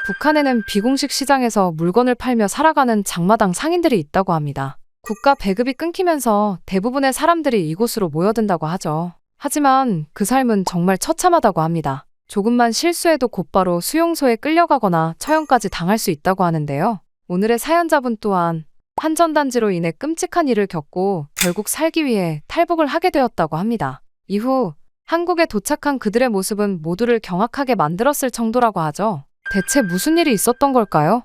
북한에는 비공식 시장에서 물건을 팔며 살아가는 장마당 상인들이 있다고 합니다. 국가 배급이 끊기면서 대부분의 사람들이 이곳으로 모여든다고 하죠. 하지만 그 삶은 정말 처참하다고 합니다. 조금만 실수해도 곧바로 수용소에 끌려가거나 처형까지 당할 수 있다고 하는데요. 오늘의 사연자분 또한 한 전단지로 인해 끔찍한 일을 겪고 결국 살기 위해 탈북을 하게 되었다고 합니다. 이후 한국에 도착한 그들의 모습은 모두를 경악하게 만들었을 정도라고 하죠. 대체 무슨 일이 있었던 걸까요?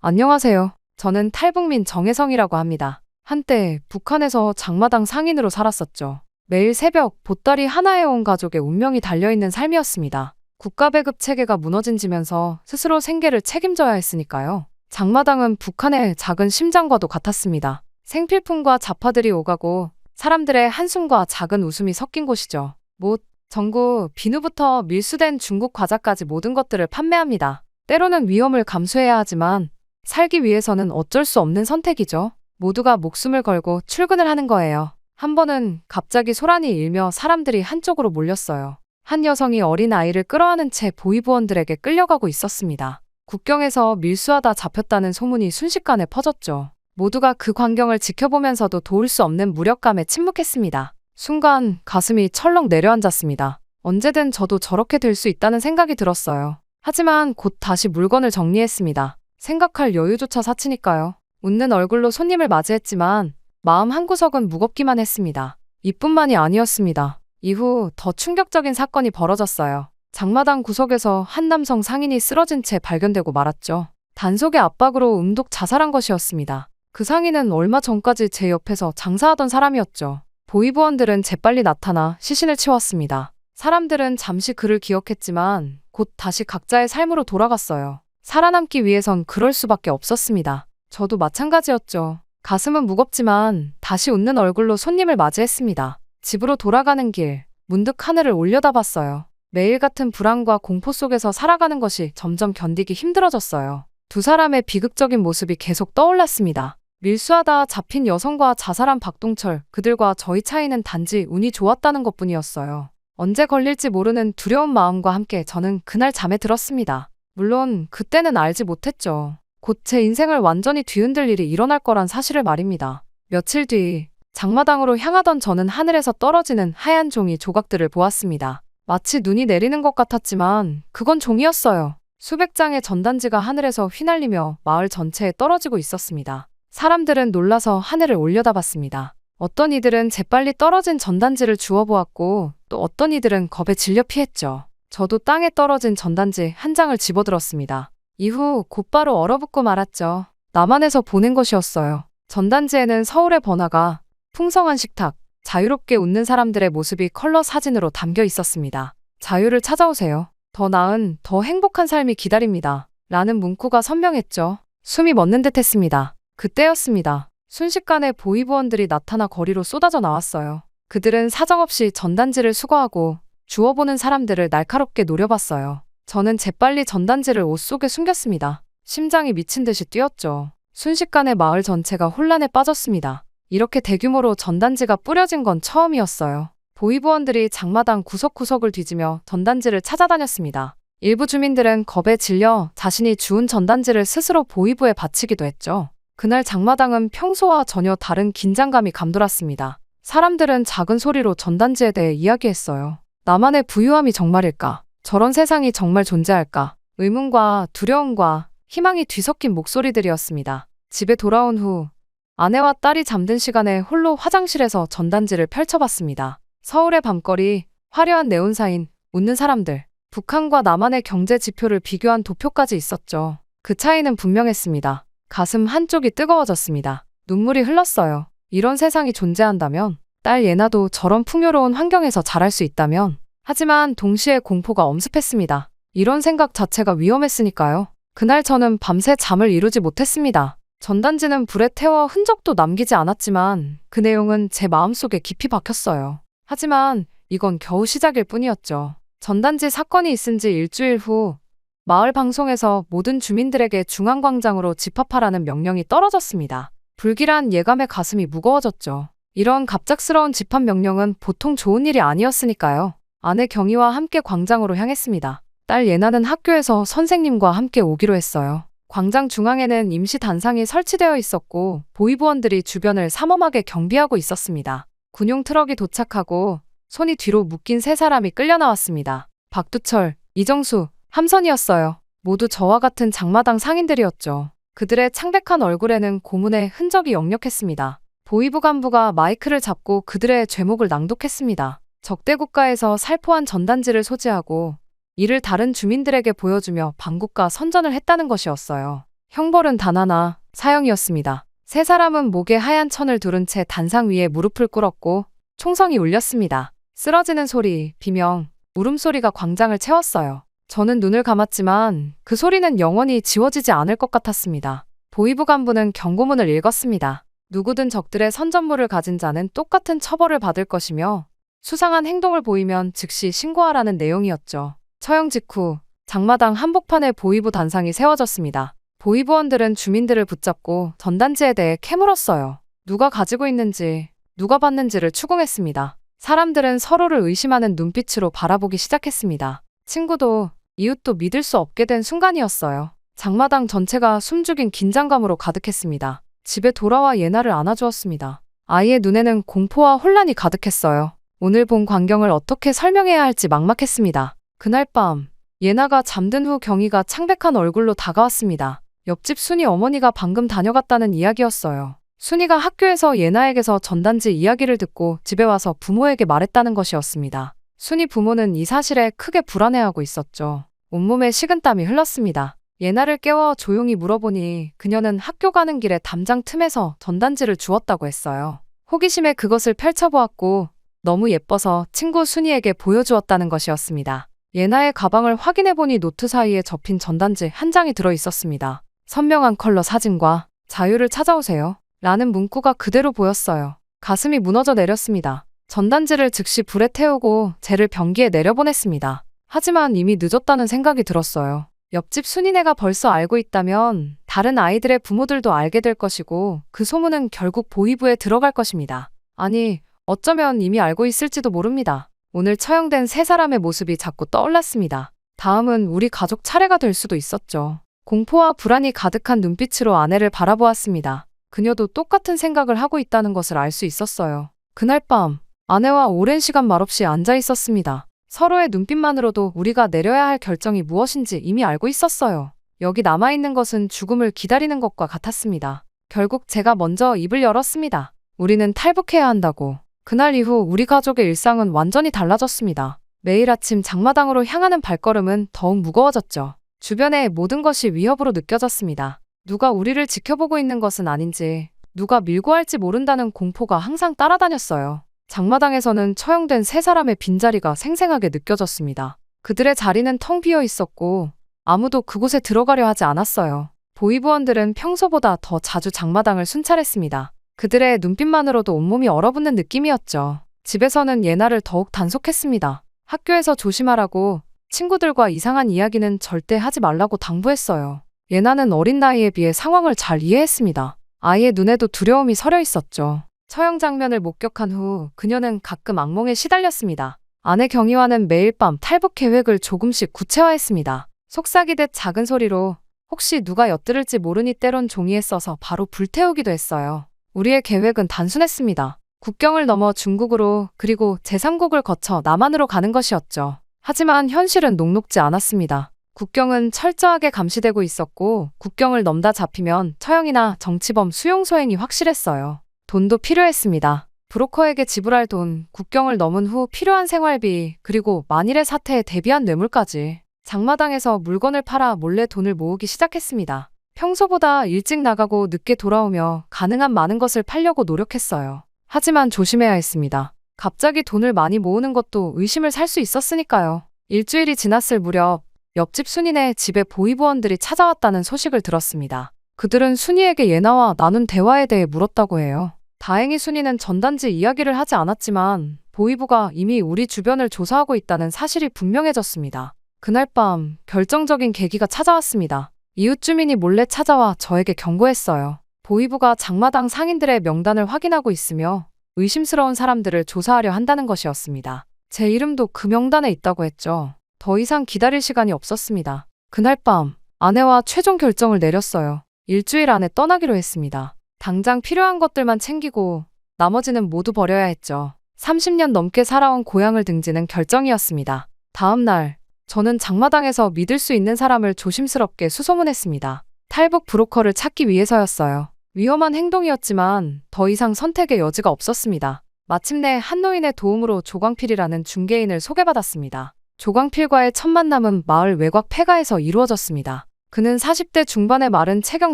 안녕하세요. 저는 탈북민 정혜성이라고 합니다. 한때 북한에서 장마당 상인으로 살았었죠. 매일 새벽 보따리 하나에 온 가족의 운명이 달려있는 삶이었습니다. 국가 배급 체계가 무너지면서 스스로 생계를 책임져야 했으니까요. 장마당은 북한의 작은 심장과도 같았습니다. 생필품과 잡화들이 오가고 사람들의 한숨과 작은 웃음이 섞인 곳이죠. 못, 전구, 비누부터 밀수된 중국 과자까지 모든 것들을 판매합니다. 때로는 위험을 감수해야 하지만 살기 위해서는 어쩔 수 없는 선택이죠. 모두가 목숨을 걸고 출근을 하는 거예요. 한 번은 갑자기 소란이 일며 사람들이 한쪽으로 몰렸어요. 한 여성이 어린 아이를 끌어안은 채 보위부원들에게 끌려가고 있었습니다. 국경에서 밀수하다 잡혔다는 소문이 순식간에 퍼졌죠. 모두가 그 광경을 지켜보면서도 도울 수 없는 무력감에 침묵했습니다. 순간 가슴이 철렁 내려앉았습니다. 언제든 저도 저렇게 될 수 있다는 생각이 들었어요. 하지만 곧 다시 물건을 정리했습니다. 생각할 여유조차 사치니까요. 웃는 얼굴로 손님을 맞이했지만 마음 한구석은 무겁기만 했습니다. 이뿐만이 아니었습니다. 이후 더 충격적인 사건이 벌어졌어요. 장마당 구석에서 한 남성 상인이 쓰러진 채 발견되고 말았죠. 단속의 압박으로 음독 자살한 것이었습니다. 그 상인은 얼마 전까지 제 옆에서 장사하던 사람이었죠. 보위부원들은 재빨리 나타나 시신을 치웠습니다. 사람들은 잠시 그를 기억했지만 곧 다시 각자의 삶으로 돌아갔어요. 살아남기 위해선 그럴 수밖에 없었습니다. 저도 마찬가지였죠. 가슴은 무겁지만 다시 웃는 얼굴로 손님을 맞이했습니다. 집으로 돌아가는 길, 문득 하늘을 올려다봤어요. 매일 같은 불안과 공포 속에서 살아가는 것이 점점 견디기 힘들어졌어요. 두 사람의 비극적인 모습이 계속 떠올랐습니다. 밀수하다 잡힌 여성과 자살한 박동철, 그들과 저희 차이는 단지 운이 좋았다는 것뿐이었어요. 언제 걸릴지 모르는 두려운 마음과 함께 저는 그날 잠에 들었습니다. 물론 그때는 알지 못했죠. 곧 제 인생을 완전히 뒤흔들 일이 일어날 거란 사실을 말입니다. 며칠 뒤 장마당으로 향하던 저는 하늘에서 떨어지는 하얀 종이 조각들을 보았습니다. 마치 눈이 내리는 것 같았지만 그건 종이었어요. 수백 장의 전단지가 하늘에서 휘날리며 마을 전체에 떨어지고 있었습니다. 사람들은 놀라서 하늘을 올려다봤습니다. 어떤 이들은 재빨리 떨어진 전단지를 주워보았고 또 어떤 이들은 겁에 질려 피했죠. 저도 땅에 떨어진 전단지 한 장을 집어들었습니다. 이후 곧바로 얼어붙고 말았죠. 남한에서 보낸 것이었어요. 전단지에는 서울의 번화가, 풍성한 식탁, 자유롭게 웃는 사람들의 모습이 컬러 사진으로 담겨 있었습니다. 자유를 찾아오세요. 더 나은, 더 행복한 삶이 기다립니다. 라는 문구가 선명했죠. 숨이 멎는 듯 했습니다. 그때였습니다. 순식간에 보위부원들이 나타나 거리로 쏟아져 나왔어요. 그들은 사정없이 전단지를 수거하고 주워보는 사람들을 날카롭게 노려봤어요. 저는 재빨리 전단지를 옷 속에 숨겼습니다. 심장이 미친 듯이 뛰었죠. 순식간에 마을 전체가 혼란에 빠졌습니다. 이렇게 대규모로 전단지가 뿌려진 건 처음이었어요. 보위부원들이 장마당 구석구석을 뒤지며 전단지를 찾아다녔습니다. 일부 주민들은 겁에 질려 자신이 주운 전단지를 스스로 보위부에 바치기도 했죠. 그날 장마당은 평소와 전혀 다른 긴장감이 감돌았습니다. 사람들은 작은 소리로 전단지에 대해 이야기했어요. 나만의 부유함이 정말일까? 저런 세상이 정말 존재할까? 의문과 두려움과 희망이 뒤섞인 목소리들이었습니다. 집에 돌아온 후 아내와 딸이 잠든 시간에 홀로 화장실에서 전단지를 펼쳐봤습니다. 서울의 밤거리, 화려한 네온사인, 웃는 사람들, 북한과 남한의 경제 지표를 비교한 도표까지 있었죠. 그 차이는 분명했습니다. 가슴 한쪽이 뜨거워졌습니다. 눈물이 흘렀어요. 이런 세상이 존재한다면, 딸 예나도 저런 풍요로운 환경에서 자랄 수 있다면, 하지만 동시에 공포가 엄습했습니다. 이런 생각 자체가 위험했으니까요. 그날 저는 밤새 잠을 이루지 못했습니다. 전단지는 불에 태워 흔적도 남기지 않았지만 그 내용은 제 마음속에 깊이 박혔어요. 하지만 이건 겨우 시작일 뿐이었죠. 전단지 사건이 있은 지 일주일 후 마을 방송에서 모든 주민들에게 중앙광장으로 집합하라는 명령이 떨어졌습니다. 불길한 예감에 가슴이 무거워졌죠. 이런 갑작스러운 집합 명령은 보통 좋은 일이 아니었으니까요. 아내 경희와 함께 광장으로 향했습니다. 딸 예나는 학교에서 선생님과 함께 오기로 했어요. 광장 중앙에는 임시 단상이 설치되어 있었고 보위부원들이 주변을 삼엄하게 경비하고 있었습니다. 군용 트럭이 도착하고 손이 뒤로 묶인 세 사람이 끌려 나왔습니다. 박두철, 이정수, 함선이었어요. 모두 저와 같은 장마당 상인들이었죠. 그들의 창백한 얼굴에는 고문의 흔적이 역력했습니다. 보위부 간부가 마이크를 잡고 그들의 죄목을 낭독했습니다. 적대 국가에서 살포한 전단지를 소지하고 이를 다른 주민들에게 보여주며 반국가 선전을 했다는 것이었어요. 형벌은 단 하나, 사형이었습니다. 세 사람은 목에 하얀 천을 두른 채 단상 위에 무릎을 꿇었고 총성이 울렸습니다. 쓰러지는 소리, 비명, 울음소리가 광장을 채웠어요. 저는 눈을 감았지만 그 소리는 영원히 지워지지 않을 것 같았습니다. 보위부 간부는 경고문을 읽었습니다. 누구든 적들의 선전물을 가진 자는 똑같은 처벌을 받을 것이며 수상한 행동을 보이면 즉시 신고하라는 내용이었죠. 처형 직후 장마당 한복판에 보위부 단상이 세워졌습니다. 보위부원들은 주민들을 붙잡고 전단지에 대해 캐물었어요. 누가 가지고 있는지, 누가 받는지를 추궁했습니다. 사람들은 서로를 의심하는 눈빛으로 바라보기 시작했습니다. 친구도 이웃도 믿을 수 없게 된 순간이었어요. 장마당 전체가 숨죽인 긴장감으로 가득했습니다. 집에 돌아와 예나를 안아주었습니다. 아이의 눈에는 공포와 혼란이 가득했어요. 오늘 본 광경을 어떻게 설명해야 할지 막막했습니다. 그날 밤 예나가 잠든 후 경희가 창백한 얼굴로 다가왔습니다. 옆집 순이 어머니가 방금 다녀갔다는 이야기였어요. 순이가 학교에서 예나에게서 전단지 이야기를 듣고 집에 와서 부모에게 말했다는 것이었습니다. 순이 부모는 이 사실에 크게 불안해하고 있었죠. 온몸에 식은땀이 흘렀습니다. 예나를 깨워 조용히 물어보니 그녀는 학교 가는 길에 담장 틈에서 전단지를 주웠다고 했어요. 호기심에 그것을 펼쳐보았고 너무 예뻐서 친구 순이에게 보여주었다는 것이었습니다. 예나의 가방을 확인해보니 노트 사이에 접힌 전단지 한 장이 들어있었습니다. 선명한 컬러 사진과 자유를 찾아오세요 라는 문구가 그대로 보였어요. 가슴이 무너져 내렸습니다. 전단지를 즉시 불에 태우고 쟤를 변기에 내려보냈습니다. 하지만 이미 늦었다는 생각이 들었어요. 옆집 순이네가 벌써 알고 있다면 다른 아이들의 부모들도 알게 될 것이고 그 소문은 결국 보위부에 들어갈 것입니다. 아니, 어쩌면 이미 알고 있을지도 모릅니다. 오늘 처형된 세 사람의 모습이 자꾸 떠올랐습니다. 다음은 우리 가족 차례가 될 수도 있었죠. 공포와 불안이 가득한 눈빛으로 아내를 바라보았습니다. 그녀도 똑같은 생각을 하고 있다는 것을 알 수 있었어요. 그날 밤 아내와 오랜 시간 말없이 앉아 있었습니다. 서로의 눈빛만으로도 우리가 내려야 할 결정이 무엇인지 이미 알고 있었어요. 여기 남아있는 것은 죽음을 기다리는 것과 같았습니다. 결국 제가 먼저 입을 열었습니다. 우리는 탈북해야 한다고. 그날 이후 우리 가족의 일상은 완전히 달라졌습니다. 매일 아침 장마당으로 향하는 발걸음은 더욱 무거워졌죠. 주변의 모든 것이 위협으로 느껴졌습니다. 누가 우리를 지켜보고 있는 것은 아닌지, 누가 밀고 할지 모른다는 공포가 항상 따라다녔어요. 장마당에서는 처형된 세 사람의 빈자리가 생생하게 느껴졌습니다. 그들의 자리는 텅 비어 있었고 아무도 그곳에 들어가려 하지 않았어요. 보위부원들은 평소보다 더 자주 장마당을 순찰했습니다. 그들의 눈빛만으로도 온몸이 얼어붙는 느낌이었죠. 집에서는 예나를 더욱 단속했습니다. 학교에서 조심하라고, 친구들과 이상한 이야기는 절대 하지 말라고 당부했어요. 예나는 어린 나이에 비해 상황을 잘 이해했습니다. 아이의 눈에도 두려움이 서려 있었죠. 처형 장면을 목격한 후 그녀는 가끔 악몽에 시달렸습니다. 아내 경희와는 매일 밤 탈북 계획을 조금씩 구체화했습니다. 속삭이듯 작은 소리로 혹시 누가 엿들을지 모르니 때론 종이에 써서 바로 불태우기도 했어요. 우리의 계획은 단순했습니다. 국경을 넘어 중국으로 그리고 제3국을 거쳐 남한으로 가는 것이었죠. 하지만 현실은 녹록지 않았습니다. 국경은 철저하게 감시되고 있었고 국경을 넘다 잡히면 처형이나 정치범 수용 소행이 확실했어요. 돈도 필요했습니다. 브로커에게 지불할 돈, 국경을 넘은 후 필요한 생활비, 그리고 만일의 사태에 대비한 뇌물까지. 장마당에서 물건을 팔아 몰래 돈을 모으기 시작했습니다. 평소보다 일찍 나가고 늦게 돌아오며 가능한 많은 것을 팔려고 노력했어요. 하지만 조심해야 했습니다. 갑자기 돈을 많이 모으는 것도 의심을 살 수 있었으니까요. 일주일이 지났을 무렵 옆집 순이네 집에 보위부원들이 찾아왔다는 소식을 들었습니다. 그들은 순이에게 예나와 나눈 대화에 대해 물었다고 해요. 다행히 순이는 전단지 이야기를 하지 않았지만 보위부가 이미 우리 주변을 조사하고 있다는 사실이 분명해졌습니다. 그날 밤 결정적인 계기가 찾아왔습니다. 이웃 주민이 몰래 찾아와 저에게 경고했어요. 보위부가 장마당 상인들의 명단을 확인하고 있으며 의심스러운 사람들을 조사하려 한다는 것이었습니다. 제 이름도 그 명단에 있다고 했죠. 더 이상 기다릴 시간이 없었습니다. 그날 밤 아내와 최종 결정을 내렸어요. 일주일 안에 떠나기로 했습니다. 당장 필요한 것들만 챙기고 나머지는 모두 버려야 했죠. 30년 넘게 살아온 고향을 등지는 결정이었습니다. 다음 날 저는 장마당에서 믿을 수 있는 사람을 조심스럽게 수소문했습니다. 탈북 브로커를 찾기 위해서였어요. 위험한 행동이었지만 더 이상 선택의 여지가 없었습니다. 마침내 한 노인의 도움으로 조광필이라는 중개인을 소개받았습니다. 조광필과의 첫 만남은 마을 외곽 폐가에서 이루어졌습니다. 그는 40대 중반의 마른 체격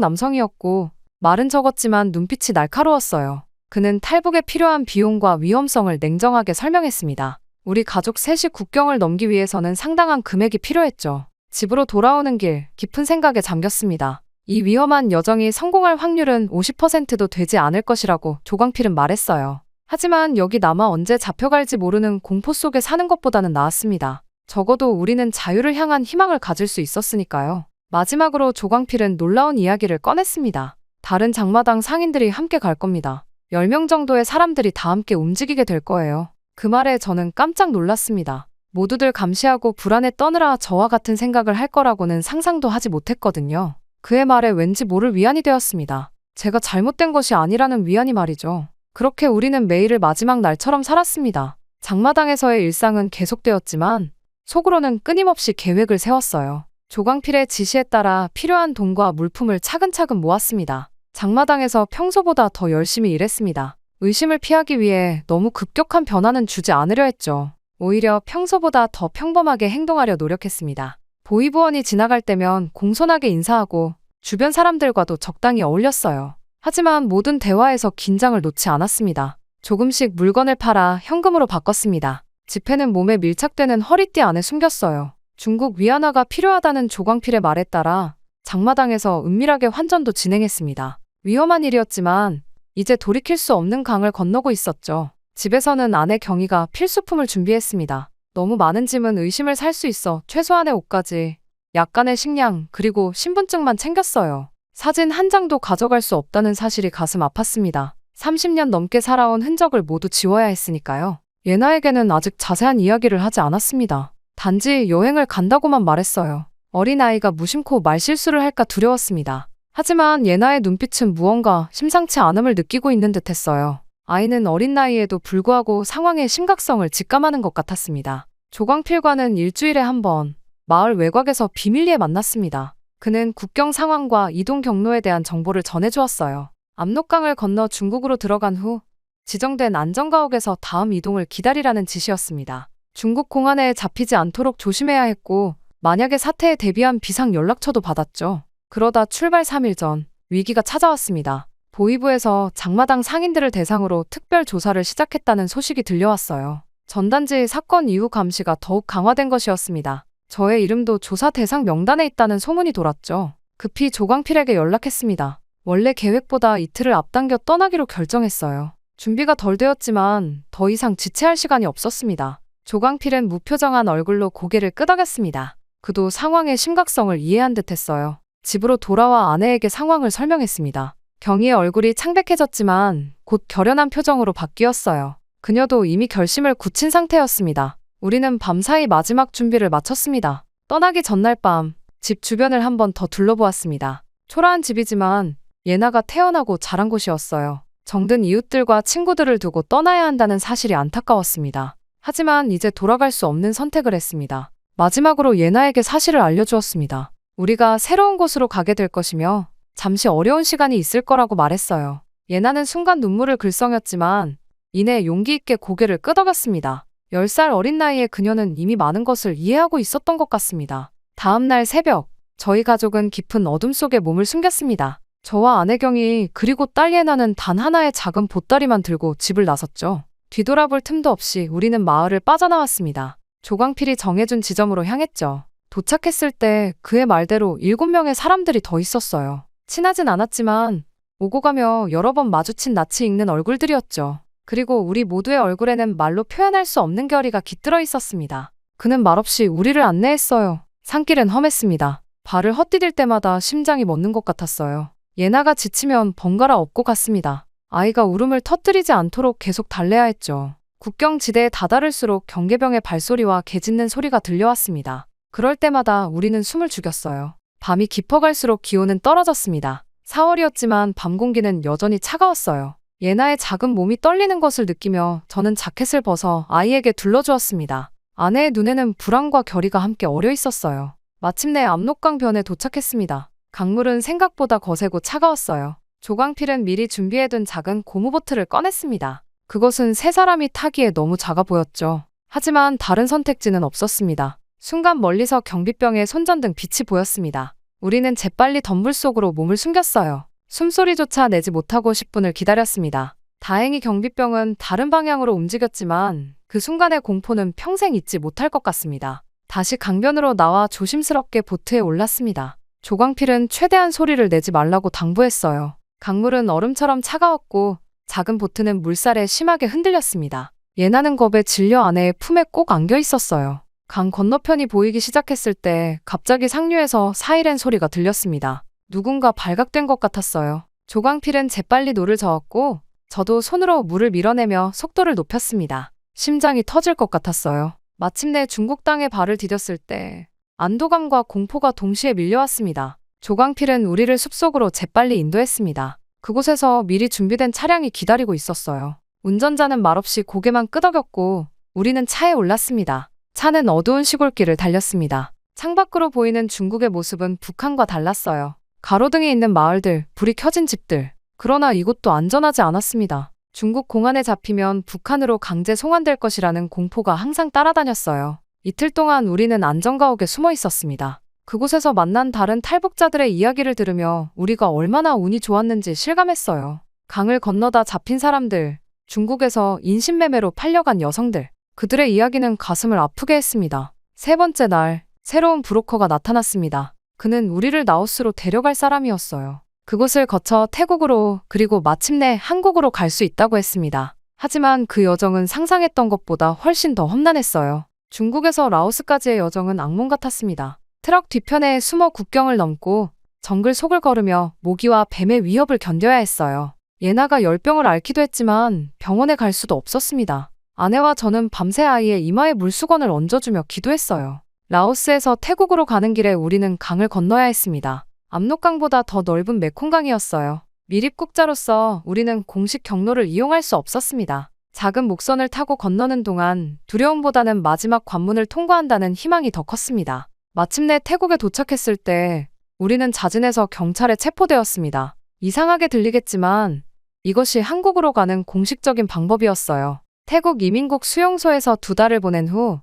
남성이었고 말은 적었지만 눈빛이 날카로웠어요. 그는 탈북에 필요한 비용과 위험성을 냉정하게 설명했습니다. 우리 가족 셋이 국경을 넘기 위해서는 상당한 금액이 필요했죠. 집으로 돌아오는 길 깊은 생각에 잠겼습니다. 이 위험한 여정이 성공할 확률은 50%도 되지 않을 것이라고 조광필은 말했어요. 하지만 여기 남아 언제 잡혀갈지 모르는 공포 속에 사는 것보다는 나았습니다. 적어도 우리는 자유를 향한 희망을 가질 수 있었으니까요. 마지막으로 조광필은 놀라운 이야기를 꺼냈습니다. 다른 장마당 상인들이 함께 갈 겁니다. 10명 정도의 사람들이 다 함께 움직이게 될 거예요. 그 말에 저는 깜짝 놀랐습니다. 모두들 감시하고 불안에 떠느라 저와 같은 생각을 할 거라고는 상상도 하지 못했거든요. 그의 말에 왠지 모를 위안이 되었습니다. 제가 잘못된 것이 아니라는 위안이 말이죠. 그렇게 우리는 매일을 마지막 날처럼 살았습니다. 장마당에서의 일상은 계속되었지만 속으로는 끊임없이 계획을 세웠어요. 조광필의 지시에 따라 필요한 돈과 물품을 차근차근 모았습니다. 장마당에서 평소보다 더 열심히 일했습니다. 의심을 피하기 위해 너무 급격한 변화는 주지 않으려 했죠. 오히려 평소보다 더 평범하게 행동하려 노력했습니다. 보이부원이 지나갈 때면 공손하게 인사하고 주변 사람들과도 적당히 어울렸어요. 하지만 모든 대화에서 긴장을 놓지 않았습니다. 조금씩 물건을 팔아 현금으로 바꿨습니다. 지폐는 몸에 밀착되는 허리띠 안에 숨겼어요. 중국 위안화가 필요하다는 조광필의 말에 따라 장마당에서 은밀하게 환전도 진행했습니다. 위험한 일이었지만 이제 돌이킬 수 없는 강을 건너고 있었죠. 집에서는 아내 경희가 필수품을 준비했습니다. 너무 많은 짐은 의심을 살 수 있어 최소한의 옷까지, 약간의 식량, 그리고 신분증만 챙겼어요. 사진 한 장도 가져갈 수 없다는 사실이 가슴 아팠습니다. 30년 넘게 살아온 흔적을 모두 지워야 했으니까요. 예나에게는 아직 자세한 이야기를 하지 않았습니다. 단지 여행을 간다고만 말했어요. 어린아이가 무심코 말실수를 할까 두려웠습니다. 하지만 예나의 눈빛은 무언가 심상치 않음을 느끼고 있는 듯했어요. 아이는 어린 나이에도 불구하고 상황의 심각성을 직감하는 것 같았습니다. 조광필과는 일주일에 한 번 마을 외곽에서 비밀리에 만났습니다. 그는 국경 상황과 이동 경로에 대한 정보를 전해주었어요. 압록강을 건너 중국으로 들어간 후 지정된 안전가옥에서 다음 이동을 기다리라는 지시였습니다. 중국 공안에 잡히지 않도록 조심해야 했고 만약에 사태에 대비한 비상 연락처도 받았죠. 그러다 출발 3일 전 위기가 찾아왔습니다. 보위부에서 장마당 상인들을 대상으로 특별 조사를 시작했다는 소식이 들려왔어요. 전단지 사건 이후 감시가 더욱 강화된 것이었습니다. 저의 이름도 조사 대상 명단에 있다는 소문이 돌았죠. 급히 조광필에게 연락했습니다. 원래 계획보다 이틀을 앞당겨 떠나기로 결정했어요. 준비가 덜 되었지만 더 이상 지체할 시간이 없었습니다. 조광필은 무표정한 얼굴로 고개를 끄덕였습니다. 그도 상황의 심각성을 이해한 듯했어요. 집으로 돌아와 아내에게 상황을 설명했습니다. 경희의 얼굴이 창백해졌지만 곧 결연한 표정으로 바뀌었어요. 그녀도 이미 결심을 굳힌 상태였습니다. 우리는 밤사이 마지막 준비를 마쳤습니다. 떠나기 전날 밤 집 주변을 한 번 더 둘러보았습니다. 초라한 집이지만 예나가 태어나고 자란 곳이었어요. 정든 이웃들과 친구들을 두고 떠나야 한다는 사실이 안타까웠습니다. 하지만 이제 돌아갈 수 없는 선택을 했습니다. 마지막으로 예나에게 사실을 알려주었습니다. 우리가 새로운 곳으로 가게 될 것이며 잠시 어려운 시간이 있을 거라고 말했어요. 예나는 순간 눈물을 글썽였지만 이내 용기 있게 고개를 끄덕였습니다. 10살 어린 나이에 그녀는 이미 많은 것을 이해하고 있었던 것 같습니다. 다음 날 새벽, 저희 가족은 깊은 어둠 속에 몸을 숨겼습니다. 저와 아내 경희 그리고 딸 예나는 단 하나의 작은 보따리만 들고 집을 나섰죠. 뒤돌아볼 틈도 없이 우리는 마을을 빠져나왔습니다. 조광필이 정해준 지점으로 향했죠. 도착했을 때 그의 말대로 7명의 사람들이 더 있었어요. 친하진 않았지만 오고 가며 여러 번 마주친 낯이 익는 얼굴들이었죠. 그리고 우리 모두의 얼굴에는 말로 표현할 수 없는 결의가 깃들어 있었습니다. 그는 말없이 우리를 안내했어요. 산길은 험했습니다. 발을 헛디딜 때마다 심장이 멎는 것 같았어요. 예나가 지치면 번갈아 업고 갔습니다. 아이가 울음을 터뜨리지 않도록 계속 달래야 했죠. 국경지대에 다다를수록 경계병의 발소리와 개 짖는 소리가 들려왔습니다. 그럴 때마다 우리는 숨을 죽였어요. 밤이 깊어갈수록 기온은 떨어졌습니다. 4월이었지만 밤 공기는 여전히 차가웠어요. 예나의 작은 몸이 떨리는 것을 느끼며 저는 자켓을 벗어 아이에게 둘러주었습니다. 아내의 눈에는 불안과 결의가 함께 어려 있었어요. 마침내 압록강변에 도착했습니다. 강물은 생각보다 거세고 차가웠어요. 조광필은 미리 준비해둔 작은 고무보트를 꺼냈습니다. 그것은 세 사람이 타기에 너무 작아 보였죠. 하지만 다른 선택지는 없었습니다. 순간 멀리서 경비병의 손전등 빛이 보였습니다. 우리는 재빨리 덤불 속으로 몸을 숨겼어요. 숨소리조차 내지 못하고 10분을 기다렸습니다. 다행히 경비병은 다른 방향으로 움직였지만 그 순간의 공포는 평생 잊지 못할 것 같습니다. 다시 강변으로 나와 조심스럽게 보트에 올랐습니다. 조광필은 최대한 소리를 내지 말라고 당부했어요. 강물은 얼음처럼 차가웠고 작은 보트는 물살에 심하게 흔들렸습니다. 예나는 겁에 질려 아내의 품에 꼭 안겨 있었어요. 강 건너편이 보이기 시작했을 때 갑자기 상류에서 사이렌 소리가 들렸습니다. 누군가 발각된 것 같았어요. 조광필은 재빨리 노를 저었고 저도 손으로 물을 밀어내며 속도를 높였습니다. 심장이 터질 것 같았어요. 마침내 중국 땅에 발을 디뎠을 때 안도감과 공포가 동시에 밀려왔습니다. 조광필은 우리를 숲속으로 재빨리 인도했습니다. 그곳에서 미리 준비된 차량이 기다리고 있었어요. 운전자는 말없이 고개만 끄덕였고 우리는 차에 올랐습니다. 차는 어두운 시골길을 달렸습니다. 창밖으로 보이는 중국의 모습은 북한과 달랐어요. 가로등이 있는 마을들, 불이 켜진 집들. 그러나 이곳도 안전하지 않았습니다. 중국 공안에 잡히면 북한으로 강제 송환될 것이라는 공포가 항상 따라다녔어요. 이틀 동안 우리는 안전가옥에 숨어 있었습니다. 그곳에서 만난 다른 탈북자들의 이야기를 들으며 우리가 얼마나 운이 좋았는지 실감했어요. 강을 건너다 잡힌 사람들, 중국에서 인신매매로 팔려간 여성들. 그들의 이야기는 가슴을 아프게 했습니다. 세 번째 날, 새로운 브로커가 나타났습니다. 그는 우리를 라오스로 데려갈 사람이었어요. 그곳을 거쳐 태국으로 그리고 마침내 한국으로 갈 수 있다고 했습니다. 하지만 그 여정은 상상했던 것보다 훨씬 더 험난했어요. 중국에서 라오스까지의 여정은 악몽 같았습니다. 트럭 뒤편에 숨어 국경을 넘고 정글 속을 걸으며 모기와 뱀의 위협을 견뎌야 했어요. 예나가 열병을 앓기도 했지만 병원에 갈 수도 없었습니다. 아내와 저는 밤새 아이의 이마에 물수건을 얹어주며 기도했어요. 라오스에서 태국으로 가는 길에 우리는 강을 건너야 했습니다. 압록강보다 더 넓은 메콩강이었어요. 미립국자로서 우리는 공식 경로를 이용할 수 없었습니다. 작은 목선을 타고 건너는 동안 두려움보다는 마지막 관문을 통과한다는 희망이 더 컸습니다. 마침내 태국에 도착했을 때 우리는 자진해서 경찰에 체포되었습니다. 이상하게 들리겠지만 이것이 한국으로 가는 공식적인 방법이었어요. 태국 이민국 수용소에서 2달을 보낸 후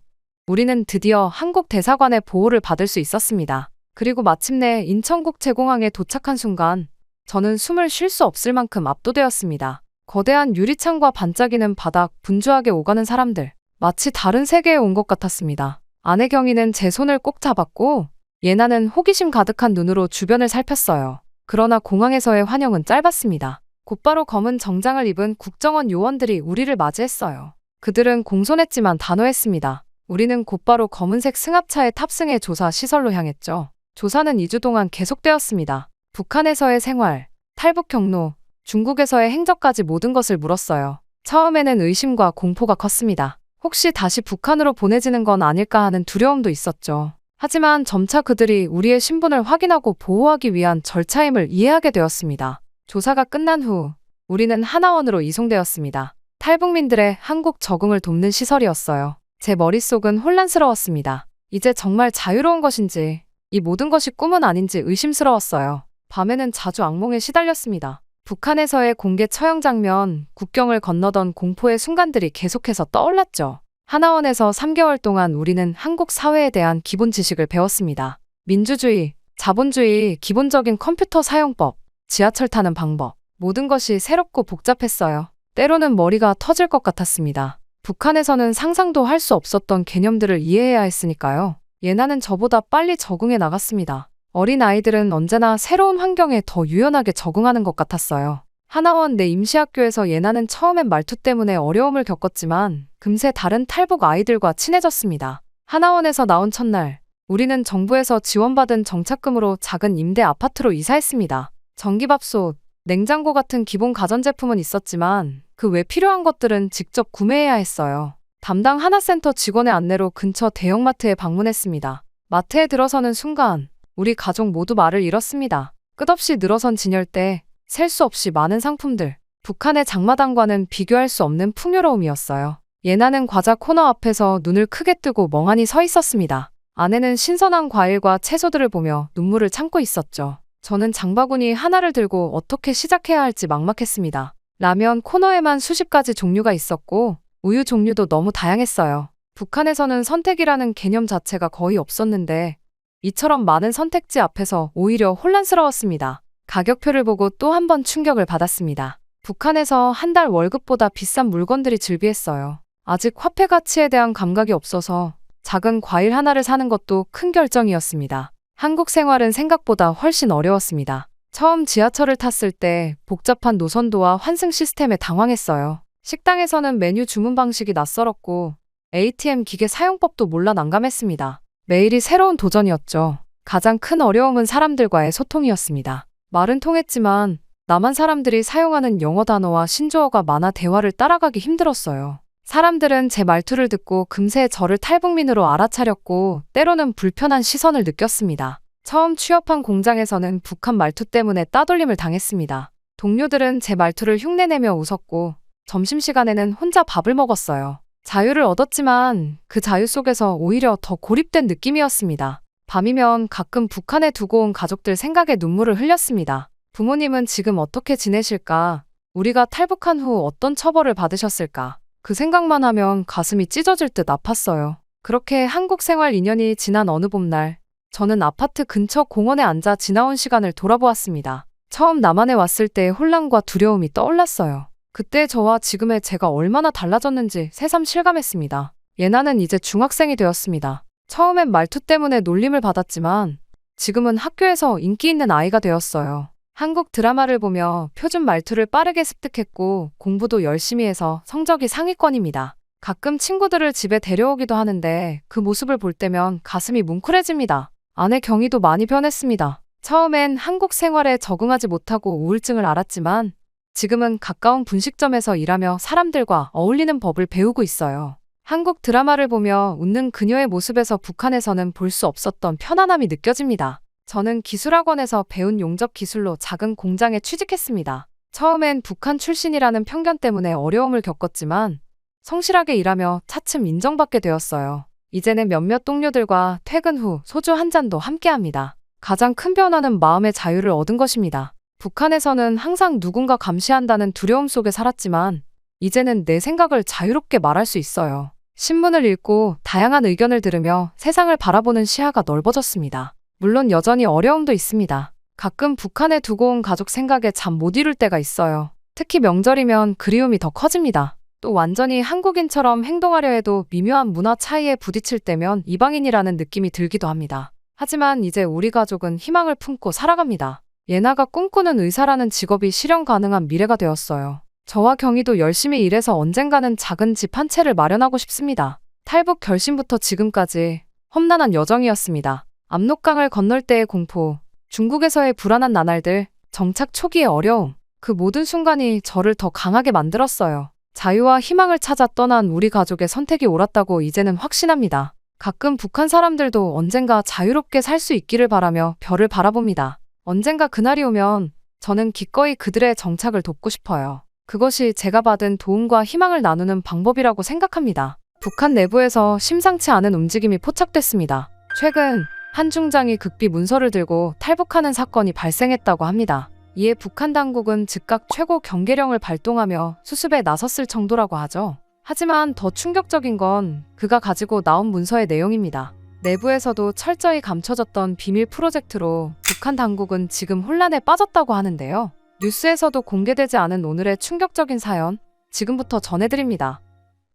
우리는 드디어 한국 대사관의 보호를 받을 수 있었습니다. 그리고 마침내 인천국제공항에 도착한 순간 저는 숨을 쉴 수 없을 만큼 압도되었습니다. 거대한 유리창과 반짝이는 바닥, 분주하게 오가는 사람들. 마치 다른 세계에 온 것 같았습니다. 아내 경이는 제 손을 꼭 잡았고 예나는 호기심 가득한 눈으로 주변을 살폈어요. 그러나 공항에서의 환영은 짧았습니다. 곧바로 검은 정장을 입은 국정원 요원들이 우리를 맞이했어요. 그들은 공손했지만 단호했습니다. 우리는 곧바로 검은색 승합차에 탑승해 조사 시설로 향했죠. 조사는 2주 동안 계속되었습니다. 북한에서의 생활, 탈북 경로, 중국에서의 행적까지 모든 것을 물었어요. 처음에는 의심과 공포가 컸습니다. 혹시 다시 북한으로 보내지는 건 아닐까 하는 두려움도 있었죠. 하지만 점차 그들이 우리의 신분을 확인하고 보호하기 위한 절차임을 이해하게 되었습니다. 조사가 끝난 후 우리는 하나원으로 이송되었습니다. 탈북민들의 한국 적응을 돕는 시설이었어요. 제 머릿속은 혼란스러웠습니다. 이제 정말 자유로운 것인지 이 모든 것이 꿈은 아닌지 의심스러웠어요. 밤에는 자주 악몽에 시달렸습니다. 북한에서의 공개 처형 장면, 국경을 건너던 공포의 순간들이 계속해서 떠올랐죠. 하나원에서 3개월 동안 우리는 한국 사회에 대한 기본 지식을 배웠습니다. 민주주의, 자본주의, 기본적인 컴퓨터 사용법, 지하철 타는 방법. 모든 것이 새롭고 복잡했어요. 때로는 머리가 터질 것 같았습니다. 북한에서는 상상도 할 수 없었던 개념들을 이해해야 했으니까요. 예나는 저보다 빨리 적응해 나갔습니다. 어린 아이들은 언제나 새로운 환경에 더 유연하게 적응하는 것 같았어요. 하나원 내 임시학교에서 예나는 처음엔 말투 때문에 어려움을 겪었지만 금세 다른 탈북 아이들과 친해졌습니다. 하나원에서 나온 첫날, 우리는 정부에서 지원받은 정착금으로 작은 임대 아파트로 이사했습니다. 전기밥솥, 냉장고 같은 기본 가전제품은 있었지만 그 외 필요한 것들은 직접 구매해야 했어요. 담당 하나센터 직원의 안내로 근처 대형마트에 방문했습니다. 마트에 들어서는 순간 우리 가족 모두 말을 잃었습니다. 끝없이 늘어선 진열대, 셀 수 없이 많은 상품들. 북한의 장마당과는 비교할 수 없는 풍요로움이었어요. 예나는 과자 코너 앞에서 눈을 크게 뜨고 멍하니 서 있었습니다. 아내는 신선한 과일과 채소들을 보며 눈물을 참고 있었죠. 저는 장바구니 하나를 들고 어떻게 시작해야 할지 막막했습니다. 라면 코너에만 수십 가지 종류가 있었고 우유 종류도 너무 다양했어요. 북한에서는 선택이라는 개념 자체가 거의 없었는데 이처럼 많은 선택지 앞에서 오히려 혼란스러웠습니다. 가격표를 보고 또 한 번 충격을 받았습니다. 북한에서 한 달 월급보다 비싼 물건들이 즐비했어요. 아직 화폐 가치에 대한 감각이 없어서 작은 과일 하나를 사는 것도 큰 결정이었습니다. 한국 생활은 생각보다 훨씬 어려웠습니다. 처음 지하철을 탔을 때 복잡한 노선도와 환승 시스템에 당황했어요. 식당에서는 메뉴 주문 방식이 낯설었고 ATM 기계 사용법도 몰라 난감했습니다. 매일이 새로운 도전이었죠. 가장 큰 어려움은 사람들과의 소통이었습니다. 말은 통했지만 남한 사람들이 사용하는 영어 단어와 신조어가 많아 대화를 따라가기 힘들었어요. 사람들은 제 말투를 듣고 금세 저를 탈북민으로 알아차렸고 때로는 불편한 시선을 느꼈습니다. 처음 취업한 공장에서는 북한 말투 때문에 따돌림을 당했습니다. 동료들은 제 말투를 흉내내며 웃었고 점심시간에는 혼자 밥을 먹었어요. 자유를 얻었지만 그 자유 속에서 오히려 더 고립된 느낌이었습니다. 밤이면 가끔 북한에 두고 온 가족들 생각에 눈물을 흘렸습니다. 부모님은 지금 어떻게 지내실까? 우리가 탈북한 후 어떤 처벌을 받으셨을까? 그 생각만 하면 가슴이 찢어질 듯 아팠어요. 그렇게 한국 생활 2년이 지난 어느 봄날, 저는 아파트 근처 공원에 앉아 지나온 시간을 돌아보았습니다. 처음 남한에 왔을 때의 혼란과 두려움이 떠올랐어요. 그때 저와 지금의 제가 얼마나 달라졌는지 새삼 실감했습니다. 예나는 이제 중학생이 되었습니다. 처음엔 말투 때문에 놀림을 받았지만 지금은 학교에서 인기 있는 아이가 되었어요. 한국 드라마를 보며 표준 말투를 빠르게 습득했고 공부도 열심히 해서 성적이 상위권입니다. 가끔 친구들을 집에 데려오기도 하는데 그 모습을 볼 때면 가슴이 뭉클해집니다. 아내 경희도 많이 변했습니다. 처음엔 한국 생활에 적응하지 못하고 우울증을 앓았지만 지금은 가까운 분식점에서 일하며 사람들과 어울리는 법을 배우고 있어요. 한국 드라마를 보며 웃는 그녀의 모습에서 북한에서는 볼 수 없었던 편안함이 느껴집니다. 저는 기술학원에서 배운 용접 기술로 작은 공장에 취직했습니다. 처음엔 북한 출신이라는 편견 때문에 어려움을 겪었지만 성실하게 일하며 차츰 인정받게 되었어요. 이제는 몇몇 동료들과 퇴근 후 소주 한 잔도 함께합니다. 가장 큰 변화는 마음의 자유를 얻은 것입니다. 북한에서는 항상 누군가 감시한다는 두려움 속에 살았지만 이제는 내 생각을 자유롭게 말할 수 있어요. 신문을 읽고 다양한 의견을 들으며 세상을 바라보는 시야가 넓어졌습니다. 물론 여전히 어려움도 있습니다. 가끔 북한에 두고 온 가족 생각에 잠 못 이룰 때가 있어요. 특히 명절이면 그리움이 더 커집니다. 또 완전히 한국인처럼 행동하려 해도 미묘한 문화 차이에 부딪힐 때면 이방인이라는 느낌이 들기도 합니다. 하지만 이제 우리 가족은 희망을 품고 살아갑니다. 예나가 꿈꾸는 의사라는 직업이 실현 가능한 미래가 되었어요. 저와 경희도 열심히 일해서 언젠가는 작은 집 한 채를 마련하고 싶습니다. 탈북 결심부터 지금까지 험난한 여정이었습니다. 압록강을 건널 때의 공포, 중국에서의 불안한 나날들, 정착 초기의 어려움, 그 모든 순간이 저를 더 강하게 만들었어요. 자유와 희망을 찾아 떠난 우리 가족의 선택이 옳았다고 이제는 확신합니다. 가끔 북한 사람들도 언젠가 자유롭게 살 수 있기를 바라며 별을 바라봅니다. 언젠가 그날이 오면 저는 기꺼이 그들의 정착을 돕고 싶어요. 그것이 제가 받은 도움과 희망을 나누는 방법이라고 생각합니다. 북한 내부에서 심상치 않은 움직임이 포착됐습니다. 최근 한 중장이 극비 문서를 들고 탈북하는 사건이 발생했다고 합니다. 이에 북한 당국은 즉각 최고 경계령을 발동하며 수습에 나섰을 정도라고 하죠. 하지만 더 충격적인 건 그가 가지고 나온 문서의 내용입니다. 내부에서도 철저히 감춰졌던 비밀 프로젝트로 북한 당국은 지금 혼란에 빠졌다고 하는데요. 뉴스에서도 공개되지 않은 오늘의 충격적인 사연, 지금부터 전해드립니다.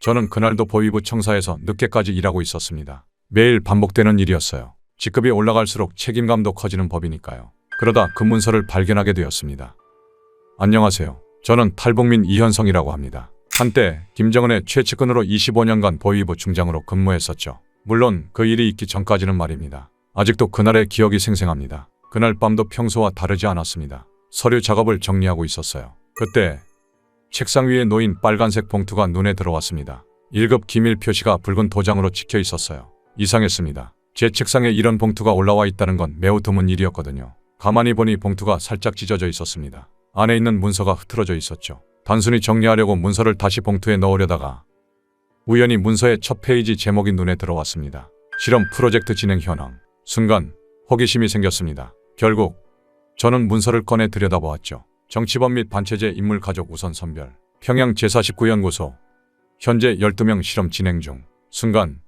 저는 그날도 보위부 청사에서 늦게까지 일하고 있었습니다. 매일 반복되는 일이었어요. 직급이 올라갈수록 책임감도 커지는 법이니까요. 그러다 그 문서를 발견하게 되었습니다. 안녕하세요. 저는 탈북민 이현성이라고 합니다. 한때 김정은의 최측근으로 25년간 보위부 중장으로 근무했었죠. 물론 그 일이 있기 전까지는 말입니다. 아직도 그날의 기억이 생생합니다. 그날 밤도 평소와 다르지 않았습니다. 서류 작업을 정리하고 있었어요. 그때 책상 위에 놓인 빨간색 봉투가 눈에 들어왔습니다. 1급 기밀 표시가 붉은 도장으로 찍혀 있었어요. 이상했습니다. 제 책상에 이런 봉투가 올라와 있다는 건 매우 드문 일이었거든요. 가만히 보니 봉투가 살짝 찢어져 있었습니다. 안에 있는 문서가 흐트러져 있었죠. 단순히 정리하려고 문서를 다시 봉투에 넣으려다가 우연히 문서의 첫 페이지 제목이 눈에 들어왔습니다. 실험 프로젝트 진행 현황. 순간 호기심이 생겼습니다. 결국 저는 문서를 꺼내 들여다보았죠. 정치범 및 반체제 인물 가족 우선 선별. 평양 제49연구소. 현재 12명 실험 진행 중. 순간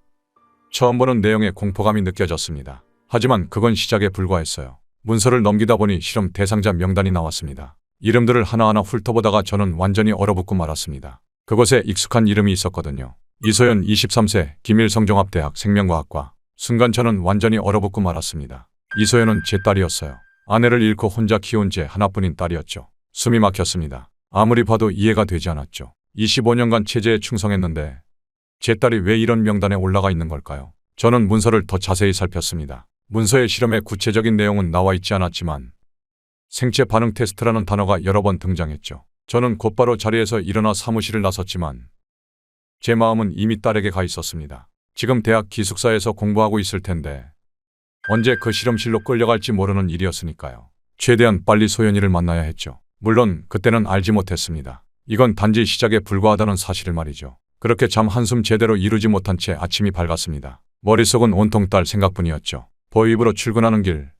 처음 보는 내용의 공포감이 느껴졌습니다. 하지만 그건 시작에 불과했어요. 문서를 넘기다 보니 실험 대상자 명단이 나왔습니다. 이름들을 하나하나 훑어보다가 저는 완전히 얼어붙고 말았습니다. 그곳에 익숙한 이름이 있었거든요. 이소연 23세 김일성종합대학 생명과학과. 순간 저는 완전히 얼어붙고 말았습니다. 이소연은 제 딸이었어요. 아내를 잃고 혼자 키운 제 하나뿐인 딸이었죠. 숨이 막혔습니다. 아무리 봐도 이해가 되지 않았죠. 25년간 체제에 충성했는데 제 딸이 왜 이런 명단에 올라가 있는 걸까요? 저는 문서를 더 자세히 살폈습니다. 문서의 실험의 구체적인 내용은 나와 있지 않았지만 생체 반응 테스트라는 단어가 여러 번 등장했죠. 저는 곧바로 자리에서 일어나 사무실을 나섰지만 제 마음은 이미 딸에게 가 있었습니다. 지금 대학 기숙사에서 공부하고 있을 텐데 언제 그 실험실로 끌려갈지 모르는 일이었으니까요. 최대한 빨리 소연이를 만나야 했죠. 물론 그때는 알지 못했습니다. 이건 단지 시작에 불과하다는 사실을 말이죠. 그렇게 잠 한숨 제대로 이루지 못한 채 아침이 밝았습니다. 머릿속은 온통 딸 생각뿐이었죠. 보입으로 출근하는 길.